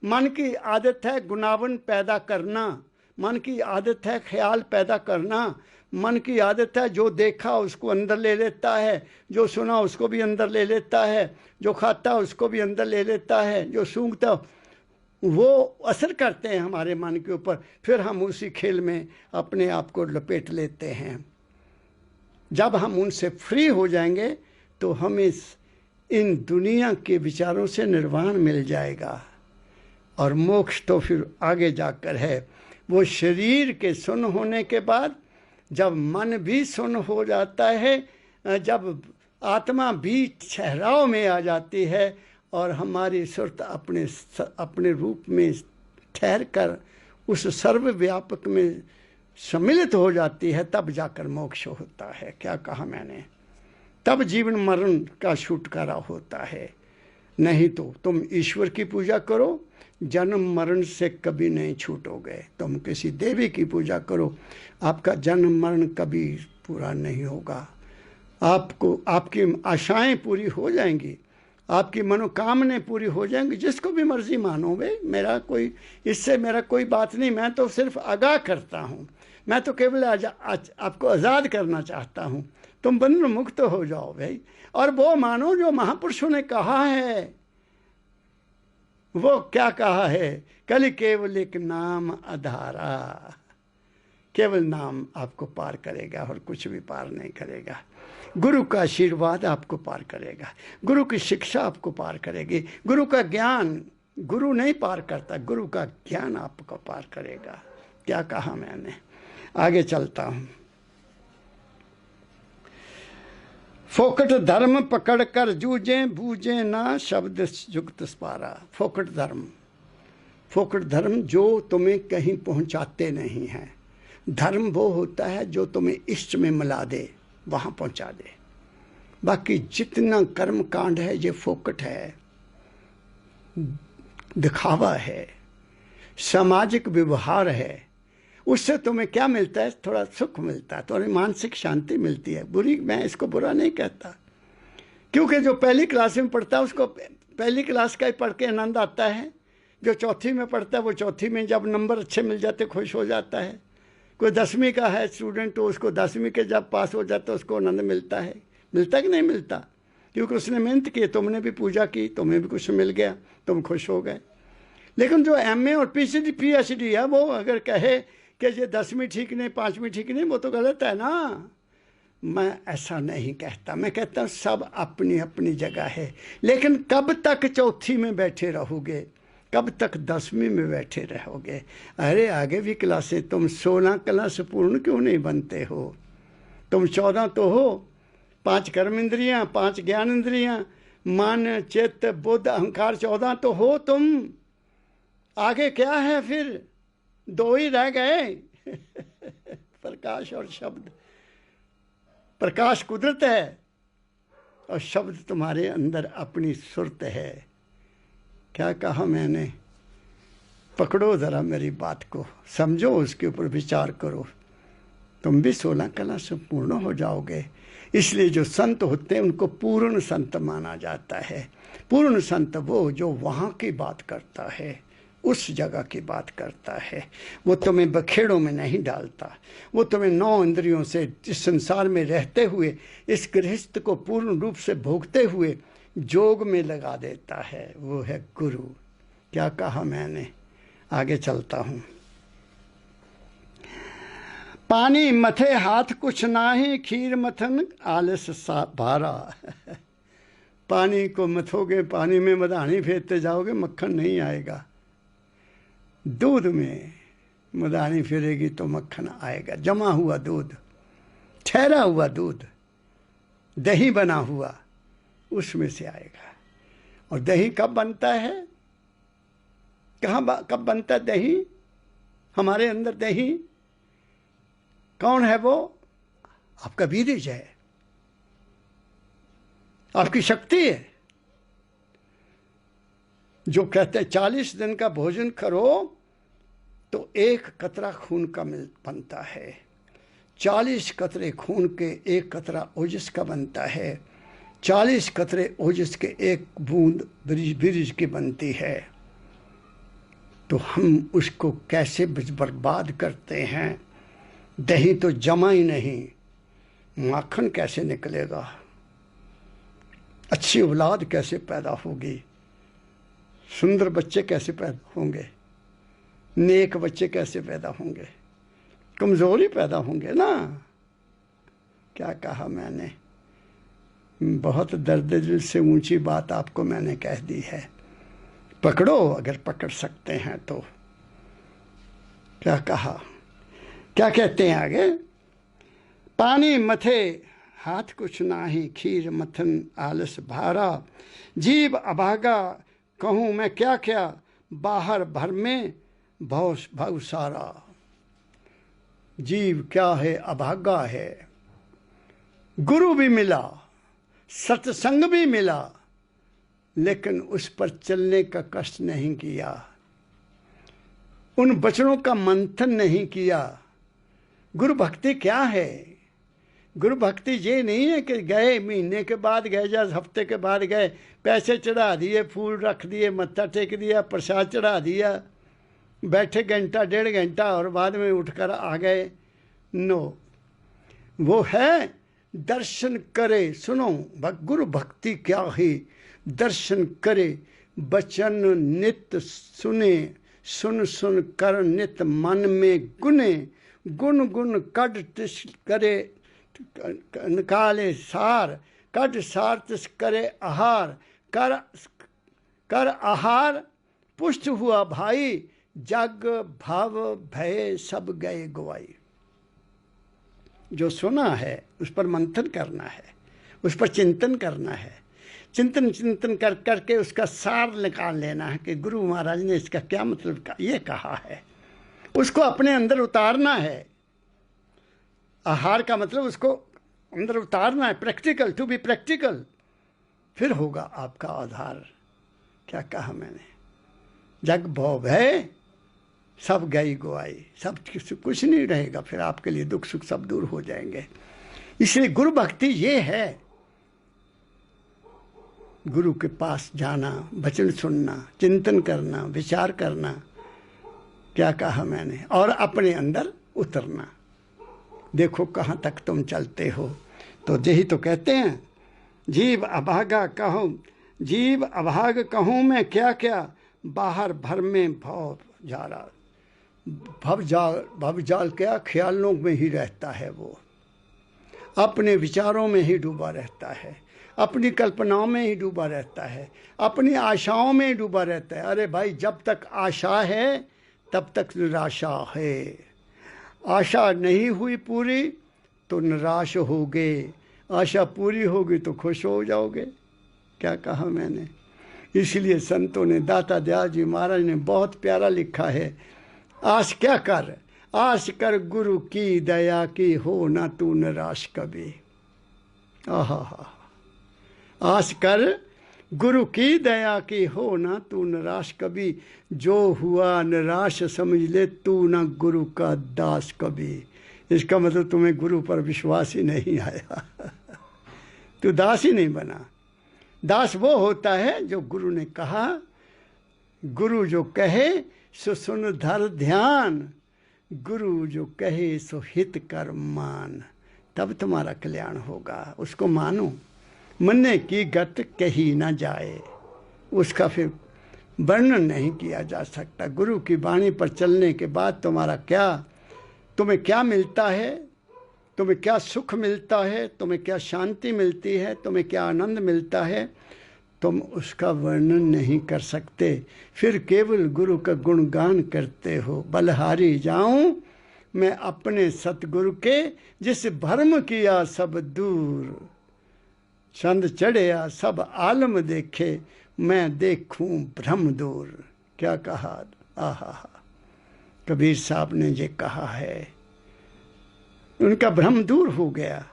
मन की आदत है गुनावन पैदा करना, मन की आदत है ख्याल पैदा करना, मन की आदत है जो देखा उसको अंदर ले लेता है, जो सुना उसको भी अंदर ले लेता है, जो खाता उसको भी अंदर ले लेता है, जो सूंघता, वो असर करते हैं हमारे मन के ऊपर। फिर हम उसी खेल में अपने आप को लपेट लेते हैं। जब हम उनसे फ्री हो जाएंगे तो हमें इन दुनिया के विचारों से निर्वाण मिल जाएगा। और मोक्ष तो फिर आगे जाकर है। वो शरीर के सुन्न होने के बाद, जब मन भी सुन्न हो जाता है, जब आत्मा भी ठहराव में आ जाती है और हमारी सुरत अपने रूप में ठहर कर उस सर्वव्यापक में सम्मिलित हो जाती है, तब जाकर मोक्ष होता है। क्या कहा मैंने? तब जीवन मरण का छुटकारा होता है। नहीं तो तुम ईश्वर की पूजा करो, जन्म मरण से कभी नहीं छूटोगे। तुम किसी देवी की पूजा करो, आपका जन्म मरण कभी पूरा नहीं होगा। आपको आपकी आशाएं पूरी हो जाएंगी, आपकी मनोकामनाएं पूरी हो जाएंगी। जिसको भी मर्जी मानो भाई, मेरा कोई इससे मेरा कोई बात नहीं। मैं तो सिर्फ आगाह करता हूँ, मैं तो केवल आपको आज़ाद करना चाहता हूँ। तुम बंधन मुक्त हो जाओ भाई, और वो मानो जो महापुरुषों ने कहा है। वो क्या कहा है? कल केवल एक नाम आधारा। केवल नाम आपको पार करेगा और कुछ भी पार नहीं करेगा। गुरु का आशीर्वाद आपको पार करेगा, गुरु की शिक्षा आपको पार करेगी। गुरु का ज्ञान गुरु नहीं पार करता, गुरु का ज्ञान आपको पार करेगा। क्या कहा मैंने? आगे चलता हूं। फोकट धर्म पकड़ कर जूझे, बूझे ना शब्द युक्त स्पारा। फोकट धर्म जो तुम्हें कहीं पहुंचाते नहीं हैं, धर्म वो होता है जो तुम्हें इष्ट में मिला दे, वहाँ पहुँचा दे। बाकी जितना कर्म कांड है ये फोकट है, दिखावा है, सामाजिक व्यवहार है। उससे तुम्हें क्या मिलता है? थोड़ा सुख मिलता है, थोड़ी मानसिक शांति मिलती है। मैं इसको बुरा नहीं कहता, क्योंकि जो पहली क्लास में पढ़ता है उसको पहली क्लास का ही पढ़ के आनंद आता है। जो चौथी में पढ़ता है वो चौथी में जब नंबर अच्छे मिल जाते खुश हो जाता है। कोई 10वीं का है स्टूडेंट तो उसको 10वीं के जब पास हो जाता है उसको आनंद मिलता है। मिलता कि नहीं मिलता? क्योंकि उसने मेहनत की, तुमने भी पूजा की, तुम्हें भी कुछ मिल गया, तुम खुश हो गए। लेकिन जो MA और PhD है वो अगर कहे कि ये 10वीं ठीक नहीं, 5वीं ठीक नहीं, वो तो गलत है ना। मैं ऐसा नहीं कहता, मैं कहता हूँ सब अपनी अपनी जगह है। लेकिन कब तक चौथी में बैठे रहोगे? कब तक 10वीं में बैठे रहोगे? अरे आगे भी क्लासें, तुम 16 क्लास पूर्ण क्यों नहीं बनते हो? तुम 14 तो हो, 5 कर्म इंद्रियाँ, 5 ज्ञान इंद्रियाँ, मन चित्त बुद्ध अहंकार 14 तो हो तुम। आगे क्या है फिर? 2 ही रह गए प्रकाश और शब्द। प्रकाश कुदरत है और शब्द तुम्हारे अंदर अपनी सुरत है। क्या कहा मैंने? पकड़ो ज़रा मेरी बात को, समझो, उसके ऊपर विचार करो, तुम भी 16 कला से पूर्ण हो जाओगे। इसलिए जो संत होते हैं उनको पूर्ण संत माना जाता है। पूर्ण संत वो जो वहाँ की बात करता है, उस जगह की बात करता है। वो तुम्हें बखेड़ों में नहीं डालता, वो तुम्हें 9 इंद्रियों से इस संसार में रहते हुए, इस गृहस्थ को पूर्ण रूप से भोगते हुए जोग में लगा देता है। वो है गुरु। क्या कहा मैंने? आगे चलता हूँ। पानी मथे हाथ कुछ नाही, खीर मथन आलस सा भारा पानी को मथोगे, पानी में मदानी फेरते जाओगे, मक्खन नहीं आएगा। दूध में मदानी फिरेगी तो मक्खन आएगा। जमा हुआ दूध, ठहरा हुआ दूध, दही बना हुआ, उसमें से आएगा। और दही कब बनता है? कब बनता है दही? हमारे अंदर दही कौन है? वो आपका बीज है, आपकी शक्ति है। जो कहते हैं 40 दिन का भोजन करो तो 1 कतरा खून का बनता है। 40 कतरे खून के 1 कतरा ओजस का बनता है। 40 कतरे ओजस के 1 बूंद बीज की बनती है। तो हम उसको कैसे बर्बाद करते हैं? दही तो जमा ही नहीं, माखन कैसे निकलेगा? अच्छी औलाद कैसे पैदा होगी? सुंदर बच्चे कैसे पैदा होंगे? नेक बच्चे कैसे पैदा होंगे? कमजोरी पैदा होंगे ना। क्या कहा मैंने? बहुत दर्द दिल से ऊंची बात आपको मैंने कह दी है। पकड़ो अगर पकड़ सकते हैं तो। क्या कहा? क्या कहते हैं आगे? पानी मथे हाथ कुछ नाही, खीर मथन आलस भारा, जीव अभागा कहूँ मैं क्या क्या, बाहर भर में भव सारा। जीव क्या है? अभागा है। गुरु भी मिला, सत्संग भी मिला, लेकिन उस पर चलने का कष्ट नहीं किया, उन वचनों का मंथन नहीं किया। गुरु भक्ति क्या है? गुरु भक्ति ये नहीं है कि गए, महीने के बाद गए या हफ्ते के बाद गए, पैसे चढ़ा दिए, फूल रख दिए, मत्था टेक दिया, प्रसाद चढ़ा दिया, बैठे घंटा 1.5 घंटा और बाद में उठकर आ गए। नो, वो है दर्शन करे। सुनो, गुरु भक्ति क्या है? दर्शन करे, बचन नित सुने, सुन सुन कर नित मन में गुने, गुन गुन कड तिस करे निकाले सार, कड सार तिस करे आहार, कर आहार पुष्ट हुआ भाई, जग भाव भय सब गए गवाई। जो सुना है उस पर मंथन करना है, उस पर चिंतन करना है। चिंतन कर करके उसका सार निकाल लेना है कि गुरु महाराज ने इसका क्या मतलब ये कहा है। उसको अपने अंदर उतारना है। आहार का मतलब उसको अंदर उतारना है, प्रैक्टिकल, टू बी प्रैक्टिकल, फिर होगा आपका आधार। क्या कहा मैंने? जग भव भय सब गई गुआई, सब कुछ नहीं रहेगा, फिर आपके लिए दुख सुख सब दूर हो जाएंगे। इसलिए गुरु भक्ति ये है, गुरु के पास जाना, वचन सुनना, चिंतन करना, विचार करना, क्या कहा मैंने, और अपने अंदर उतरना। देखो कहाँ तक तुम चलते हो। तो यही तो कहते हैं, जीव अभागा कहूँ, जीव अभाग कहूँ मैं क्या क्या, बाहर भर में भव जारा। भवजाल क्या, ख्यालों में ही रहता है वो, अपने विचारों में ही डूबा रहता है, अपनी कल्पनाओं में ही डूबा रहता है, अपनी आशाओं में ही डूबा रहता है। अरे भाई, जब तक आशा है तब तक निराशा है। आशा नहीं हुई पूरी तो निराश होगे, आशा पूरी होगी तो खुश हो जाओगे। क्या कहा मैंने? इसलिए संतों ने, दाता दयाल जी महाराज ने बहुत प्यारा लिखा है, आस क्या कर, आस कर गुरु की दया की, हो ना तू निराश कभी। आहा, आस कर गुरु की दया की, हो ना तू निराश कभी, जो हुआ निराश समझ ले, तू ना गुरु का दास कभी। इसका मतलब तुम्हें गुरु पर विश्वास ही नहीं आया तू दास ही नहीं बना। दास वो होता है जो गुरु ने कहा, गुरु जो कहे सो सुन धर ध्यान, गुरु जो कहे सो हित कर मान, तब तुम्हारा कल्याण होगा। उसको मानो, मन्ने की गत कही ना जाए, उसका फिर वर्णन नहीं किया जा सकता। गुरु की वाणी पर चलने के बाद तुम्हारा क्या, तुम्हें क्या मिलता है, तुम्हें क्या सुख मिलता है, तुम्हें क्या शांति मिलती है, तुम्हें क्या आनंद मिलता है, तुम उसका वर्णन नहीं कर सकते। फिर केवल गुरु का गुणगान करते हो। बलहारी जाऊं मैं अपने सतगुरु के, जिस भरम किया सब दूर, चंद चढ़िया सब आलम देखे, मैं देखूं भ्रम दूर। क्या कहा? आहा, कबीर साहब ने ये कहा है, उनका भ्रम दूर हो गया।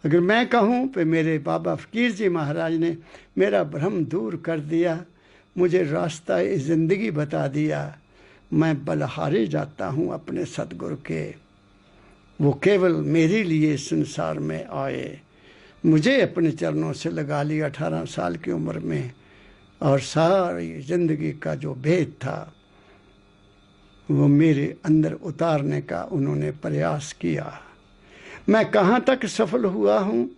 अगर मैं कहूँ तो मेरे बाबा फकीर जी महाराज ने मेरा भ्रम दूर कर दिया, मुझे रास्ता इस ज़िंदगी बता दिया। मैं बलहारे जाता हूँ अपने सतगुरु के, वो केवल मेरे लिए संसार में आए, मुझे अपने चरणों से लगा लिया 18 साल की उम्र में, और सारी ज़िंदगी का जो भेद था वो मेरे अंदर उतारने का उन्होंने प्रयास किया। मैं कहाँ तक सफल हुआ हूँ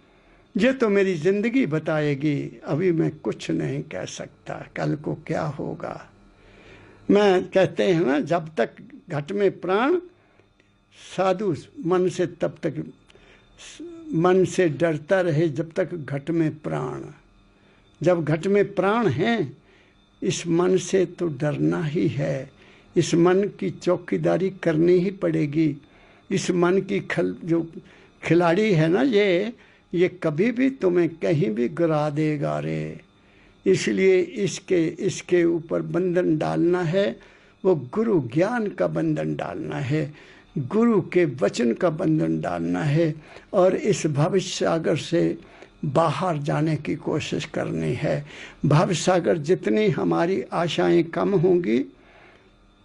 ये तो मेरी ज़िंदगी बताएगी। अभी मैं कुछ नहीं कह सकता कल को क्या होगा। मैं कहते हैं ना, जब तक घट में प्राण, साधु मन से तब तक, मन से डरता रहे जब तक घट में प्राण। जब घट में प्राण हैं, इस मन से तो डरना ही है, इस मन की चौकीदारी करनी ही पड़ेगी। इस मन की जो खिलाड़ी है ना, ये कभी भी तुम्हें कहीं भी गिरा देगा रे। इसलिए इसके ऊपर बंधन डालना है, वो गुरु ज्ञान का बंधन डालना है, गुरु के वचन का बंधन डालना है, और इस भविष्य सागर से बाहर जाने की कोशिश करनी है। भव सागर जितनी हमारी आशाएं कम होंगी,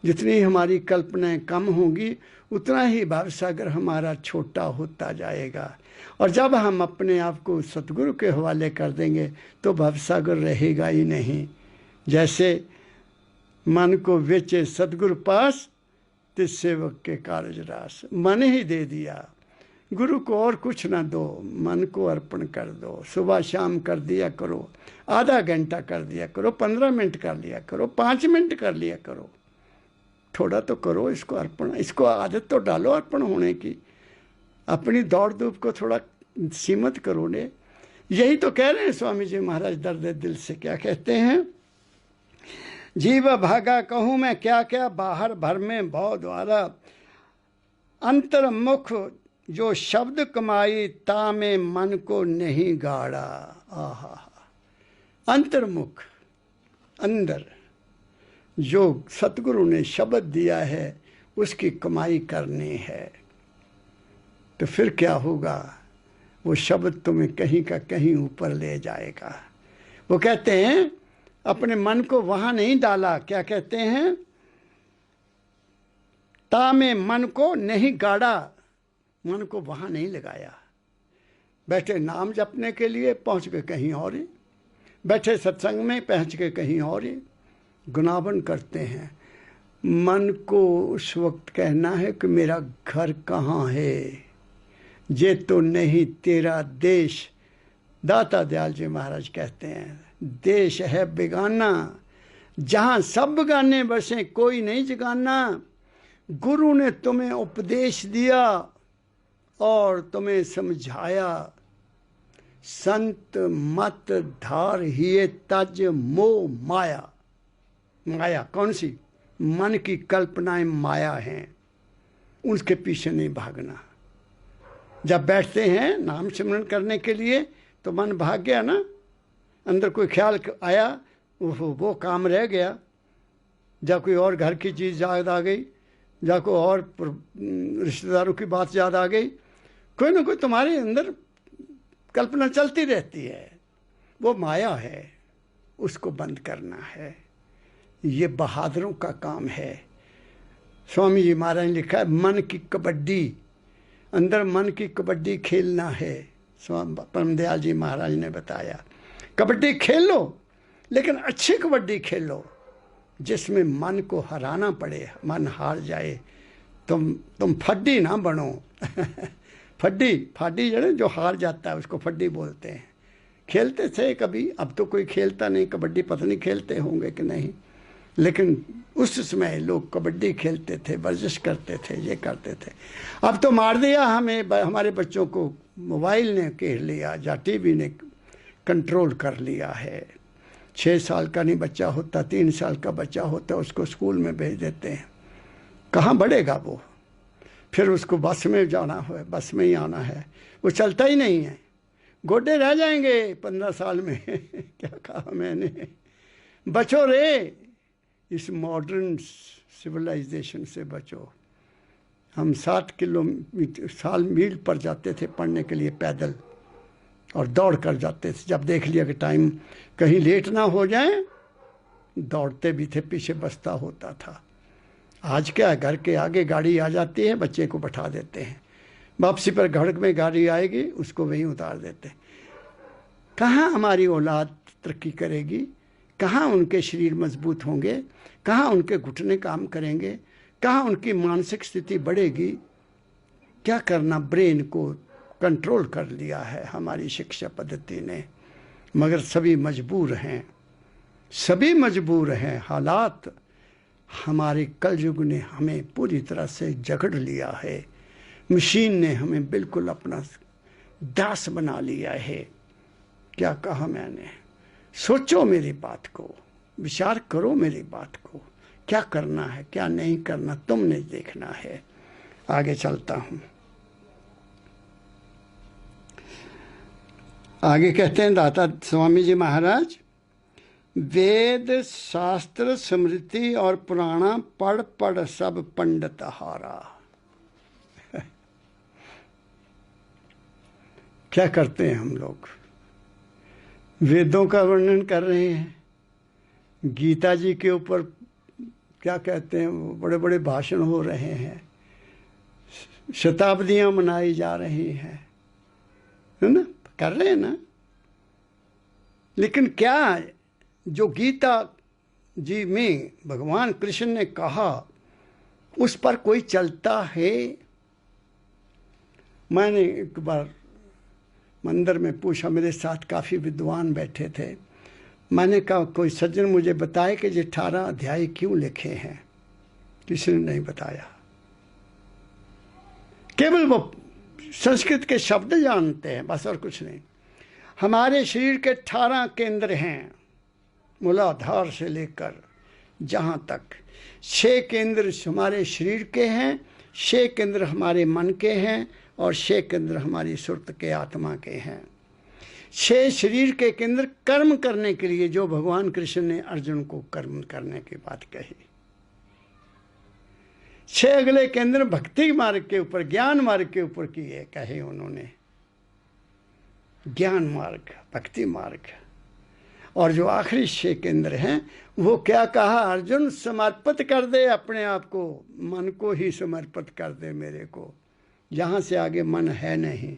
जितनी हमारी कल्पनाएं कम होंगी, उतना ही भव सागर हमारा छोटा होता जाएगा। और जब हम अपने आप को सतगुरु के हवाले कर देंगे तो भव सागर रहेगा ही नहीं। जैसे मन को बेचे सतगुरु पास, तिस सेवक के कारज रास। मन ही दे दिया गुरु को, और कुछ ना दो, मन को अर्पण कर दो। सुबह शाम कर दिया करो, आधा घंटा कर दिया करो, 15 मिनट कर लिया करो, 5 मिनट कर लिया करो, थोड़ा तो करो इसको अर्पण। इसको आदत तो डालो अर्पण होने की। अपनी दौड़ धूप को थोड़ा सीमित करो ने। यही तो कह रहे हैं स्वामी जी महाराज दर्द दिल से। क्या कहते हैं? जीव भागा कहूँ मैं क्या क्या, बाहर भर में भव द्वारा, अंतर्मुख जो शब्द कमाई, ता में मन को नहीं गाड़ा। आहा, अंतर्मुख, अंदर जो सतगुरु ने शब्द दिया है उसकी कमाई करनी है। तो फिर क्या होगा? वो शब्द तुम्हें कहीं का कहीं ऊपर ले जाएगा। वो कहते हैं अपने मन को वहां नहीं डाला, क्या कहते हैं? तामे मन को नहीं गाड़ा, मन को वहां नहीं लगाया। बैठे नाम जपने के लिए, पहुंच गए कहीं और ही। बैठे सत्संग में, पहुंच गए कहीं और ही। गुनाहन करते हैं। मन को उस वक्त कहना है कि मेरा घर कहाँ है, ये तो नहीं तेरा देश। दाता दयाल जी महाराज कहते हैं देश है बेगाना, जहाँ सब बेगाने बसे कोई नहीं जगाना। गुरु ने तुम्हें उपदेश दिया और तुम्हें समझाया, संत मत धार हिये तज मोह माया। माया कौन सी? मन की कल्पनाएं माया हैं, उसके पीछे नहीं भागना। जब बैठते हैं नाम सिमरन करने के लिए तो मन भाग गया ना, अंदर कोई ख्याल आया, वो काम रह गया। जब कोई और घर की चीज़ याद आ गई, या कोई और रिश्तेदारों की बात याद आ गई, कोई ना कोई तुम्हारे अंदर कल्पना चलती रहती है, वो माया है, उसको बंद करना है। ये बहादुरों का काम है। स्वामी जी महाराज ने लिखा है मन की कबड्डी, अंदर मन की कबड्डी खेलना है। स्वामी परमदयाल जी महाराज ने बताया कबड्डी खेलो, लेकिन अच्छी कबड्डी खेलो जिसमें मन को हराना पड़े। मन हार जाए, तुम फड्डी ना बनो। फाडी जो हार जाता है उसको फड्डी बोलते हैं। खेलते थे कभी, अब तो कोई खेलता नहीं कबड्डी, पता नहीं खेलते होंगे कि नहीं, लेकिन उस समय लोग कबड्डी खेलते थे, वर्जिश करते थे, ये करते थे। अब तो मार दिया हमें, हमारे बच्चों को मोबाइल ने घेर लिया या टीवी ने कंट्रोल कर लिया है। 6 साल का नहीं बच्चा होता, 3 साल का बच्चा होता, उसको स्कूल में भेज देते हैं। कहाँ बढ़ेगा वो? फिर उसको बस में जाना है, बस में ही आना है, वो चलता ही नहीं है। गोडे रह जाएंगे 15 साल में। क्या कहा मैंने? बचो रे, इस मॉडर्न सिविलाइजेशन से बचो। हम 60 मील पर जाते थे पढ़ने के लिए पैदल, और दौड़ कर जाते थे। जब देख लिया कि टाइम कहीं लेट ना हो जाए, दौड़ते भी थे, पीछे बस्ता होता था। आज क्या है, घर के आगे गाड़ी आ जाती है, बच्चे को बैठा देते हैं, वापसी पर घर में गाड़ी आएगी, उसको वहीं उतार देते हैं। कहाँ हमारी औलाद तरक्की करेगी? कहाँ उनके शरीर मजबूत होंगे? कहाँ उनके घुटने काम करेंगे? कहाँ उनकी मानसिक स्थिति बढ़ेगी? क्या करना? ब्रेन को कंट्रोल कर लिया है हमारी शिक्षा पद्धति ने, मगर सभी मजबूर हैं, सभी मजबूर हैं। हालात हमारे कलयुग ने हमें पूरी तरह से जकड़ लिया है। मशीन ने हमें बिल्कुल अपना दास बना लिया है। क्या कहा मैंने? सोचो मेरी बात को, विचार करो मेरी बात को। क्या करना है, क्या नहीं करना, तुमने देखना है। आगे चलता हूँ। आगे कहते हैं दाता स्वामी जी महाराज, वेद शास्त्र स्मृति और पुराना पढ़ पढ़ सब पंडित हारा। क्या करते हैं हम लोग? वेदों का वर्णन कर रहे हैं, गीता जी के ऊपर क्या कहते हैं, बड़े बड़े भाषण हो रहे हैं, शताब्दियां मनाई जा रही हैं, है ना, कर रहे हैं ना। लेकिन क्या जो गीता जी में भगवान कृष्ण ने कहा उस पर कोई चलता है? मैंने एक बार मंदिर में पूछा, मेरे साथ काफ़ी विद्वान बैठे थे। मैंने कहा कोई सज्जन मुझे बताए कि ये 18 अध्याय क्यों लिखे हैं? किसी ने नहीं बताया। केवल वो संस्कृत के शब्द जानते हैं, बस, और कुछ नहीं। हमारे शरीर के 18 केंद्र हैं, मूलाधार से लेकर जहाँ तक। 6 केंद्र हमारे शरीर के हैं, 6 केंद्र हमारे मन के हैं, और 6 केंद्र हमारी सुरत के आत्मा के हैं। 6 शरीर के केंद्र कर्म करने के लिए, जो भगवान कृष्ण ने अर्जुन को कर्म करने की बात कही। 6 अगले केंद्र भक्ति मार्ग के ऊपर, ज्ञान मार्ग के ऊपर किए, कहे उन्होंने, ज्ञान मार्ग, भक्ति मार्ग। और जो आखिरी 6 केंद्र हैं वो क्या कहा, अर्जुन समर्पित कर दे अपने आप को, मन को ही समर्पित कर दे मेरे को, यहाँ से आगे मन है नहीं।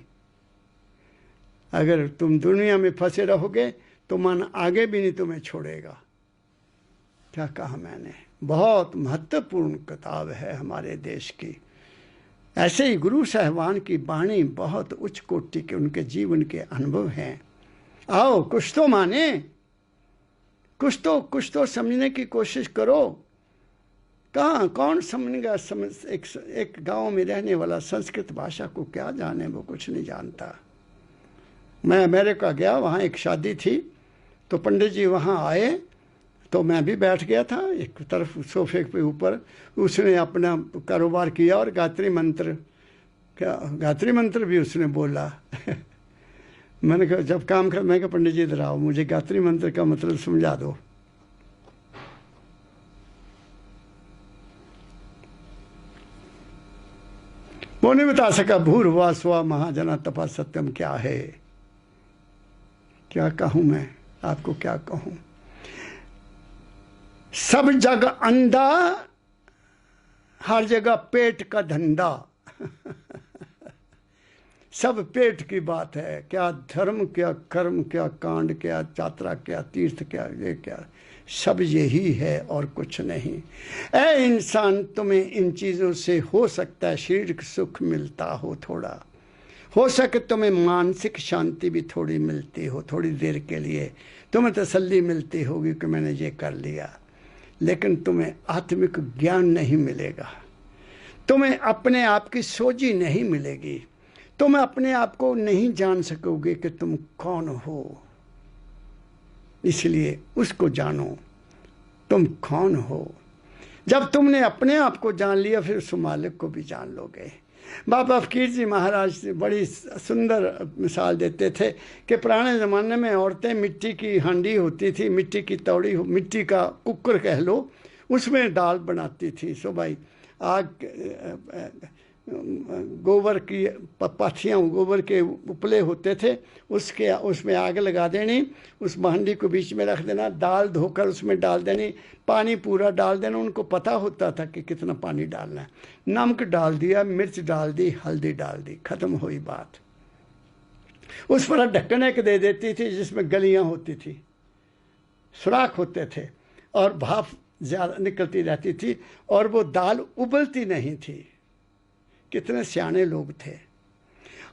अगर तुम दुनिया में फंसे रहोगे तो मन आगे भी नहीं तुम्हें छोड़ेगा। क्या कहा मैंने, बहुत महत्वपूर्ण किताब है हमारे देश की। ऐसे ही गुरु साहिबान की वाणी बहुत उच्च कोटि के, उनके जीवन के अनुभव हैं। आओ कुछ तो माने, कुछ तो समझने की कोशिश करो। कहाँ कौन समझेगा, एक गांव में रहने वाला संस्कृत भाषा को क्या जाने, वो कुछ नहीं जानता। मैं अमेरिका गया, वहाँ एक शादी थी, तो पंडित जी वहाँ आए, तो मैं भी बैठ गया था एक तरफ सोफे पे ऊपर। उसने अपना कारोबार किया और गायत्री मंत्र भी उसने बोला। मैंने कहा जब काम कर, मैं कहा पंडित जी इधर आओ, मुझे गायत्री मंत्र का मतलब समझा दो। वो नहीं बता सका। भूर्भुवः स्वः महाजना तपः सत्यम क्या है। क्या कहूं मैं आपको, क्या कहूं। सब जग अंधा, हर जगह पेट का धंधा। सब पेट की बात है। क्या धर्म, क्या कर्म, क्या कांड, क्या यात्रा, क्या तीर्थ, क्या ये, क्या सब यही है और कुछ नहीं। ऐ इंसान, तुम्हें इन चीज़ों से हो सकता है शारीरिक सुख मिलता हो, थोड़ा हो सके तुम्हें मानसिक शांति भी थोड़ी मिलती हो, थोड़ी देर के लिए तुम्हें तसल्ली मिलती होगी कि मैंने ये कर लिया, लेकिन तुम्हें आत्मिक ज्ञान नहीं मिलेगा। तुम्हें अपने आप की सोझी नहीं मिलेगी। तुम अपने आप को नहीं जान सकोगे कि तुम कौन हो। इसलिए उसको जानो, तुम कौन हो। जब तुमने अपने आप को जान लिया, फिर उस मालिक को भी जान लोगे। बाबा फकीर जी महाराज बड़ी सुंदर मिसाल देते थे कि पुराने ज़माने में औरतें मिट्टी की हांडी होती थी, मिट्टी की तौड़ी, मिट्टी का कुकर कह लो, उसमें दाल बनाती थी। सो भाई आग, गोबर की पाथियाँ, गोबर के उपले होते थे, उसमें आग लगा देनी, उस हांडी को बीच में रख देना, दाल धोकर उसमें डाल देनी, पानी पूरा डाल देना। उनको पता होता था कि कितना पानी डालना है। नमक डाल दिया, मिर्च डाल दी, हल्दी डाल दी, खत्म हुई बात। उस पर ढक्कन एक दे देती थी जिसमें गलियां होती थी, सुराख होते थे, और भाप ज़्यादा निकलती रहती थी, और वो दाल उबलती नहीं थी। कितने सियाने लोग थे।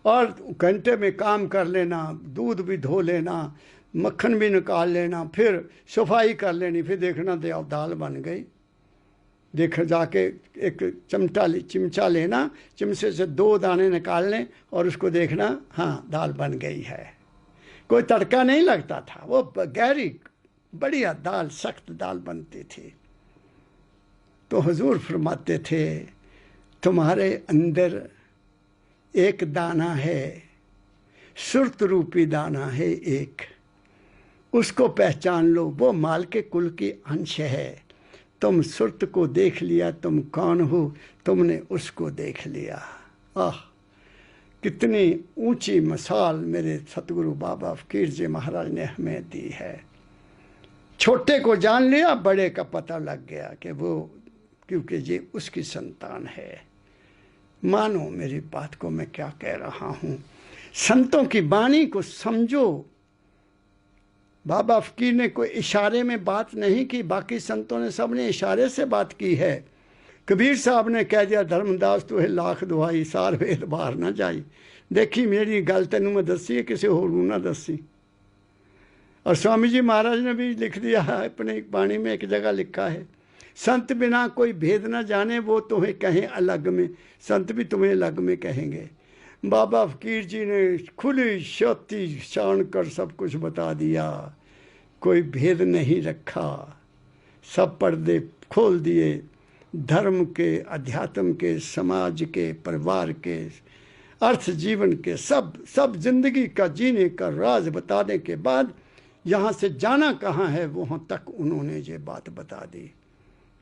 और घंटे में काम कर लेना, दूध भी धो लेना, मक्खन भी निकाल लेना, फिर सफाई कर लेनी, फिर देखना दाल बन गई। देख जाके एक चिमचा लेना, चिमचे से 2 दाने निकालने और उसको देखना, हाँ दाल बन गई है। कोई तड़का नहीं लगता था, वो गहरी बढ़िया दाल, सख्त दाल बनती थी। तो हुजूर फरमाते थे, तुम्हारे अंदर एक दाना है, सुरत रूपी दाना है एक, उसको पहचान लो, वो माल के कुल की अंश है। तुम सुरत को देख लिया, तुम कौन हो, तुमने उसको देख लिया। आह, कितनी ऊंची मिसाल मेरे सतगुरु बाबा फकीर जी महाराज ने हमें दी है। छोटे को जान लिया, बड़े का पता लग गया कि वो, क्योंकि ये उसकी संतान है। मानो मेरी बात को मैं क्या कह रहा हूँ। संतों की वाणी को समझो। बाबा फकीर ने कोई इशारे में बात नहीं की, बाकी संतों ने सब ने इशारे से बात की है। कबीर साहब ने कह दिया, धर्मदास तो है लाख दुहाई, सार वेद बाहर ना जाई। देखी मेरी गल तेनू मैं दसी है, किसी होर नूं ना दसी। और स्वामी जी महाराज ने भी लिख दिया है अपने वाणी में, एक जगह लिखा है, संत बिना कोई भेद न जाने, वो तुम्हें कहें अलग में, संत भी तुम्हें अलग में कहेंगे। बाबा फकीर जी ने खुली शक्ति शान कर सब कुछ बता दिया, कोई भेद नहीं रखा, सब पर्दे खोल दिए। धर्म के, अध्यात्म के, समाज के, परिवार के, अर्थ जीवन के, सब जिंदगी का जीने का राज बताने के बाद यहाँ से जाना कहाँ है, वहाँ तक उन्होंने ये बात बता दी।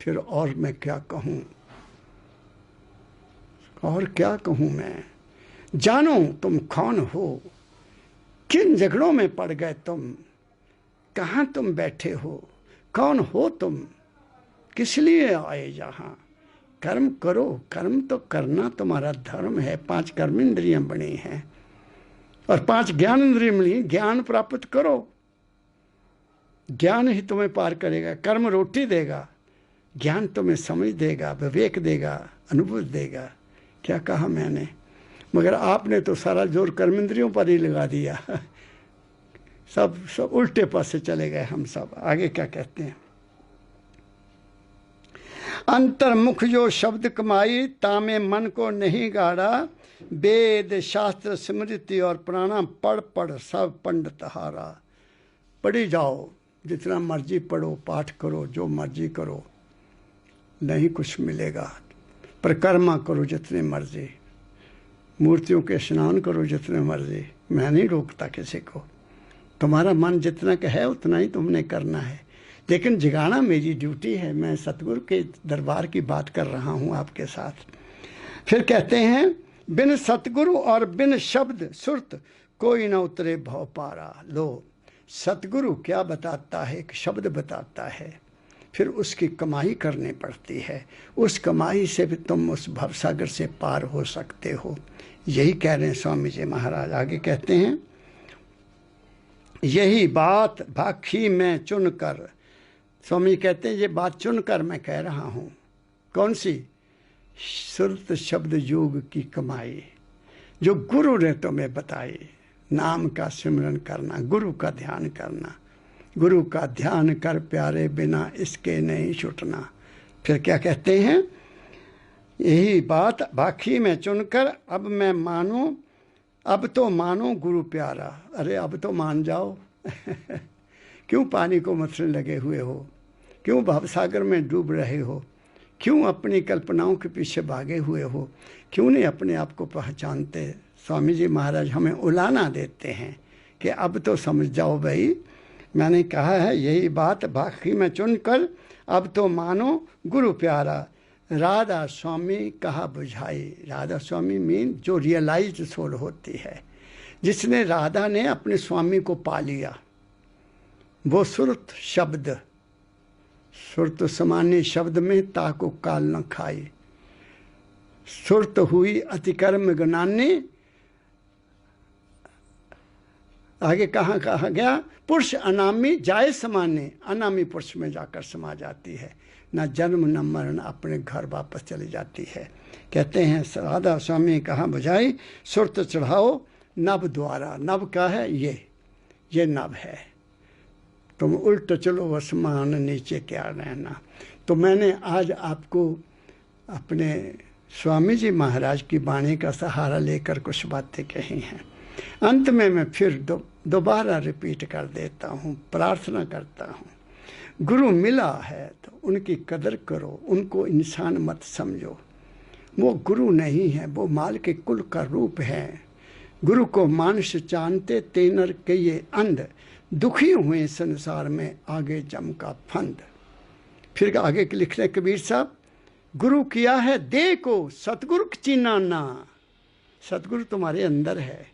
फिर और मैं क्या कहूँ। और क्या कहूँ मैं, जानो तुम कौन हो, किन झगड़ों में पड़ गए तुम, कहाँ तुम बैठे हो, कौन हो तुम, किस लिए आए यहाँ। कर्म करो, कर्म तो करना तुम्हारा धर्म है। 5 कर्म इंद्रियां बनी हैं और 5 ज्ञान इंद्रियां मिली। ज्ञान प्राप्त करो, ज्ञान ही तुम्हें पार करेगा। कर्म रोटी देगा, ज्ञान तुम्हें समझ देगा, विवेक देगा, अनुभव देगा। क्या कहा मैंने, मगर आपने तो सारा जोर कर्म इंद्रियों पर ही लगा दिया। सब उल्टे पासे चले गए हम सब। आगे क्या कहते हैं, अंतर्मुख जो शब्द कमाई, तामे मन को नहीं गाड़ा। वेद शास्त्र स्मृति और प्राणायाम पढ़ पढ़ सब पंडित हारा। पढ़ी जाओ, जितना मर्जी पढ़ो, पाठ करो, जो मर्जी करो, नहीं कुछ मिलेगा। परिक्रमा करो जितने मर्जी, मूर्तियों के स्नान करो जितने मर्जी, मैं नहीं रोकता किसी को। तुम्हारा मन जितना का है उतना ही तुमने करना है, लेकिन जगाना मेरी ड्यूटी है। मैं सतगुरु के दरबार की बात कर रहा हूँ आपके साथ। फिर कहते हैं, बिन सतगुरु और बिन शब्द सुरत कोई ना उतरे भव पारा। लो, सतगुरु क्या बताता है, एक शब्द बताता है, फिर उसकी कमाई करनी पड़ती है। उस कमाई से भी तुम उस भवसागर से पार हो सकते हो। यही कह रहे हैं स्वामी जी महाराज। आगे कहते हैं, यही बात भाखी में चुनकर, स्वामी कहते हैं ये बात चुनकर मैं कह रहा हूँ। कौन सी? सुरत शब्द योग की कमाई जो गुरु ने तुम्हें बताई। नाम का सिमरन करना, गुरु का ध्यान करना। गुरु का ध्यान कर प्यारे, बिना इसके नहीं छूटना। फिर क्या कहते हैं, यही बात भाखी में चुनकर अब मैं मानूं, अब तो मानो गुरु प्यारा। अरे अब तो मान जाओ। क्यों पानी को मथने लगे हुए हो, क्यों भवसागर में डूब रहे हो, क्यों अपनी कल्पनाओं के पीछे भागे हुए हो, क्यों नहीं अपने आप को पहचानते। स्वामी जी महाराज हमें उलाना देते हैं कि अब तो समझ जाओ भाई, मैंने कहा है यही बात भाखी में चुनकर अब तो मानो गुरु प्यारा। राधा स्वामी कहा बुझाई। राधा स्वामी मीन जो रियलाइज्ड सोल होती है, जिसने राधा ने अपने स्वामी को पा लिया। वो सुरत शब्द, सुरत समान्य शब्द में ताको काल न खाई। सुरत हुई अतिकर्म गनानी। आगे कहाँ कहा गया, पुरुष अनामी जाए समाने। अनामी पुरुष में जाकर समा जाती है, न जन्म न मरण, अपने घर वापस चली जाती है। कहते हैं राधा स्वामी कहाँ बुझाई, सुरत चढ़ाओ नभ द्वारा। नभ का है ये नभ है। तुम उल्ट चलो आसमान, नीचे क्या रहना। तो मैंने आज आपको अपने स्वामी जी महाराज की वाणी का सहारा लेकर कुछ बातें कही हैं। अंत में मैं फिर दोबारा रिपीट कर देता हूँ, प्रार्थना करता हूँ। गुरु मिला है तो उनकी कदर करो, उनको इंसान मत समझो। वो गुरु नहीं है, वो माल के कुल का रूप है। गुरु को मानुष जानते तेनर के ये अंध, दुखी हुए संसार में आगे जम का फंद। फिर आगे लिख रहे कबीर साहब, गुरु किया है देह को सतगुरु चीना ना। सतगुरु तुम्हारे अंदर है।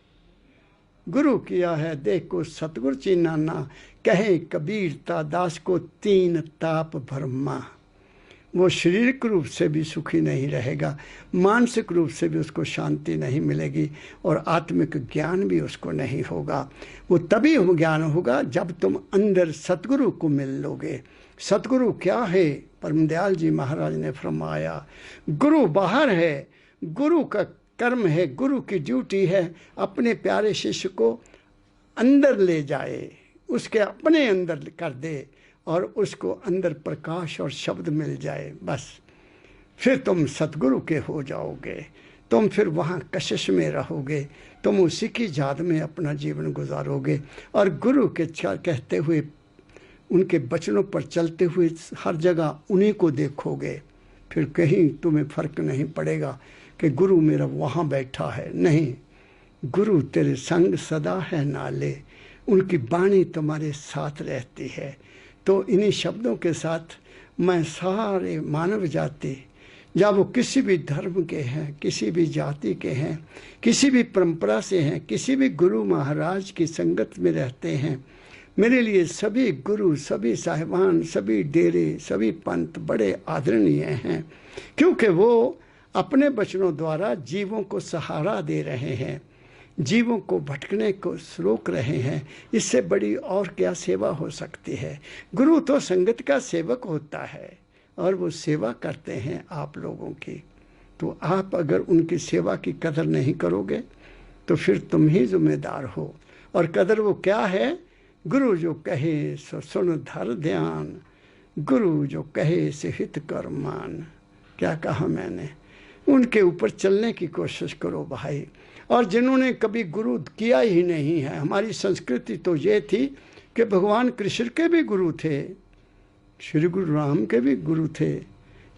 गुरु किया है देह को सतगुरु चीना ना। कहे कबीर दास को 3 ताप भरमा। वो शारीरिक रूप से भी सुखी नहीं रहेगा, मानसिक रूप से भी उसको शांति नहीं मिलेगी और आत्मिक ज्ञान भी उसको नहीं होगा। वो तभी ज्ञान होगा जब तुम अंदर सतगुरु को मिल लोगे। सतगुरु क्या है? परमदयाल जी महाराज ने फरमाया, गुरु बाहर है, गुरु का कर्म है, गुरु की ड्यूटी है अपने प्यारे शिष्य को अंदर ले जाए, उसके अपने अंदर कर दे और उसको अंदर प्रकाश और शब्द मिल जाए। बस फिर तुम सतगुरु के हो जाओगे। तुम फिर वहाँ कशिश में रहोगे, तुम उसी की याद में अपना जीवन गुजारोगे और गुरु के कहते हुए, उनके वचनों पर चलते हुए हर जगह उन्हीं को देखोगे। फिर कहीं तुम्हें फर्क नहीं पड़ेगा कि गुरु मेरा वहाँ बैठा है। नहीं, गुरु तेरे संग सदा है नाले, उनकी वाणी तुम्हारे साथ रहती है। तो इन्हीं शब्दों के साथ मैं सारे मानव जाति या वो किसी भी धर्म के हैं, किसी भी जाति के हैं, किसी भी परंपरा से हैं, किसी भी गुरु महाराज की संगत में रहते हैं, मेरे लिए सभी गुरु, सभी साहिबान, सभी डेरे, सभी पंथ बड़े आदरणीय हैं, क्योंकि वो अपने वचनों द्वारा जीवों को सहारा दे रहे हैं, जीवों को भटकने को रोक रहे हैं। इससे बड़ी और क्या सेवा हो सकती है। गुरु तो संगत का सेवक होता है और वो सेवा करते हैं आप लोगों की। तो आप अगर उनकी सेवा की कदर नहीं करोगे तो फिर तुम ही जिम्मेदार हो। और कदर वो क्या है? गुरु जो कहे सो सुन धर ध्यान, गुरु जो कहे से हित कर मान। क्या कहा मैंने? उनके ऊपर चलने की कोशिश करो भाई। और जिन्होंने कभी गुरु किया ही नहीं है, हमारी संस्कृति तो ये थी कि भगवान कृष्ण के भी गुरु थे, श्री गुरु राम के भी गुरु थे,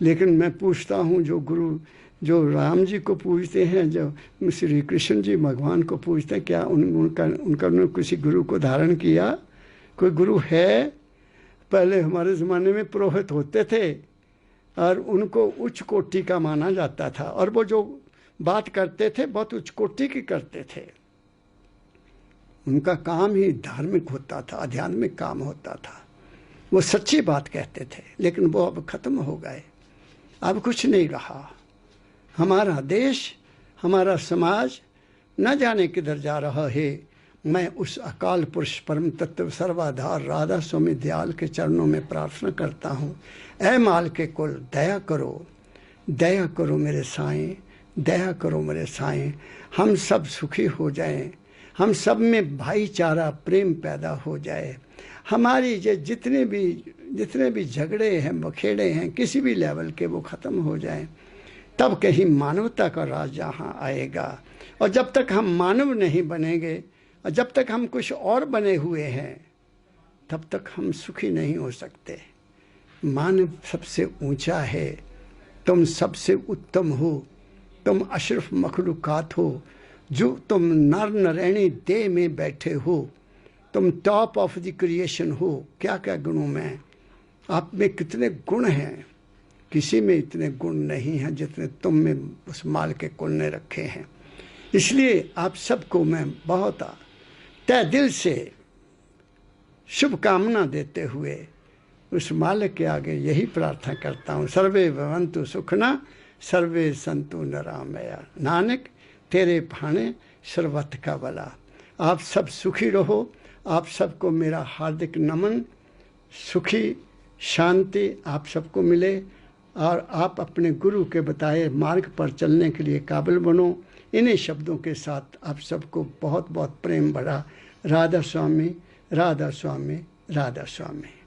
लेकिन मैं पूछता हूँ जो गुरु जो राम जी को पूजते हैं, जो श्री कृष्ण जी भगवान को पूजते हैं, क्या उनका किसी गुरु को धारण किया? कोई गुरु है? पहले हमारे ज़माने में पुरोहित होते थे और उनको उच्च कोटि का माना जाता था, और वो जो बात करते थे बहुत उच्च कोटि की करते थे। उनका काम ही धार्मिक होता था, आध्यात्मिक काम होता था, वो सच्ची बात कहते थे। लेकिन वो अब ख़त्म हो गए, अब कुछ नहीं रहा। हमारा देश, हमारा समाज न जाने किधर जा रहा है। मैं उस अकाल पुरुष परम तत्व सर्वाधार राधा स्वामी दयाल के चरणों में प्रार्थना करता हूँ, ऐ माल के कुल दया करो, दया करो मेरे साईं, दया करो मेरे साईं। हम सब सुखी हो जाएं, हम सब में भाईचारा प्रेम पैदा हो जाए। हमारी ये जितने भी झगड़े हैं, बखेड़े हैं, किसी भी लेवल के, वो ख़त्म हो जाएं। तब कहीं मानवता का राज यहाँ आएगा। और जब तक हम मानव नहीं बनेंगे और जब तक हम कुछ और बने हुए हैं, तब तक हम सुखी नहीं हो सकते। मानव सबसे ऊंचा है, तुम सबसे उत्तम हो, तुम अशरफ मखलूकात हो, जो तुम नर नरैणी देह में बैठे हो, तुम टॉप ऑफ द क्रिएशन हो। क्या क्या गुणों में, आप में कितने गुण हैं, किसी में इतने गुण नहीं हैं जितने तुम में उस माल के कुल ने रखे हैं। इसलिए आप सबको मैं बहुत तहे दिल से शुभकामना देते हुए उस मालिक के आगे यही प्रार्थना करता हूँ, सर्वे भवन्तु सुखना सर्वे संतु निरामया। नानक तेरे भाने सर्वत का भला। आप सब सुखी रहो। आप सबको मेरा हार्दिक नमन, सुखी शांति आप सबको मिले, और आप अपने गुरु के बताए मार्ग पर चलने के लिए काबिल बनो। इन्हीं शब्दों के साथ आप सबको बहुत बहुत प्रेम भरा राधा स्वामी, राधा स्वामी, राधा स्वामी।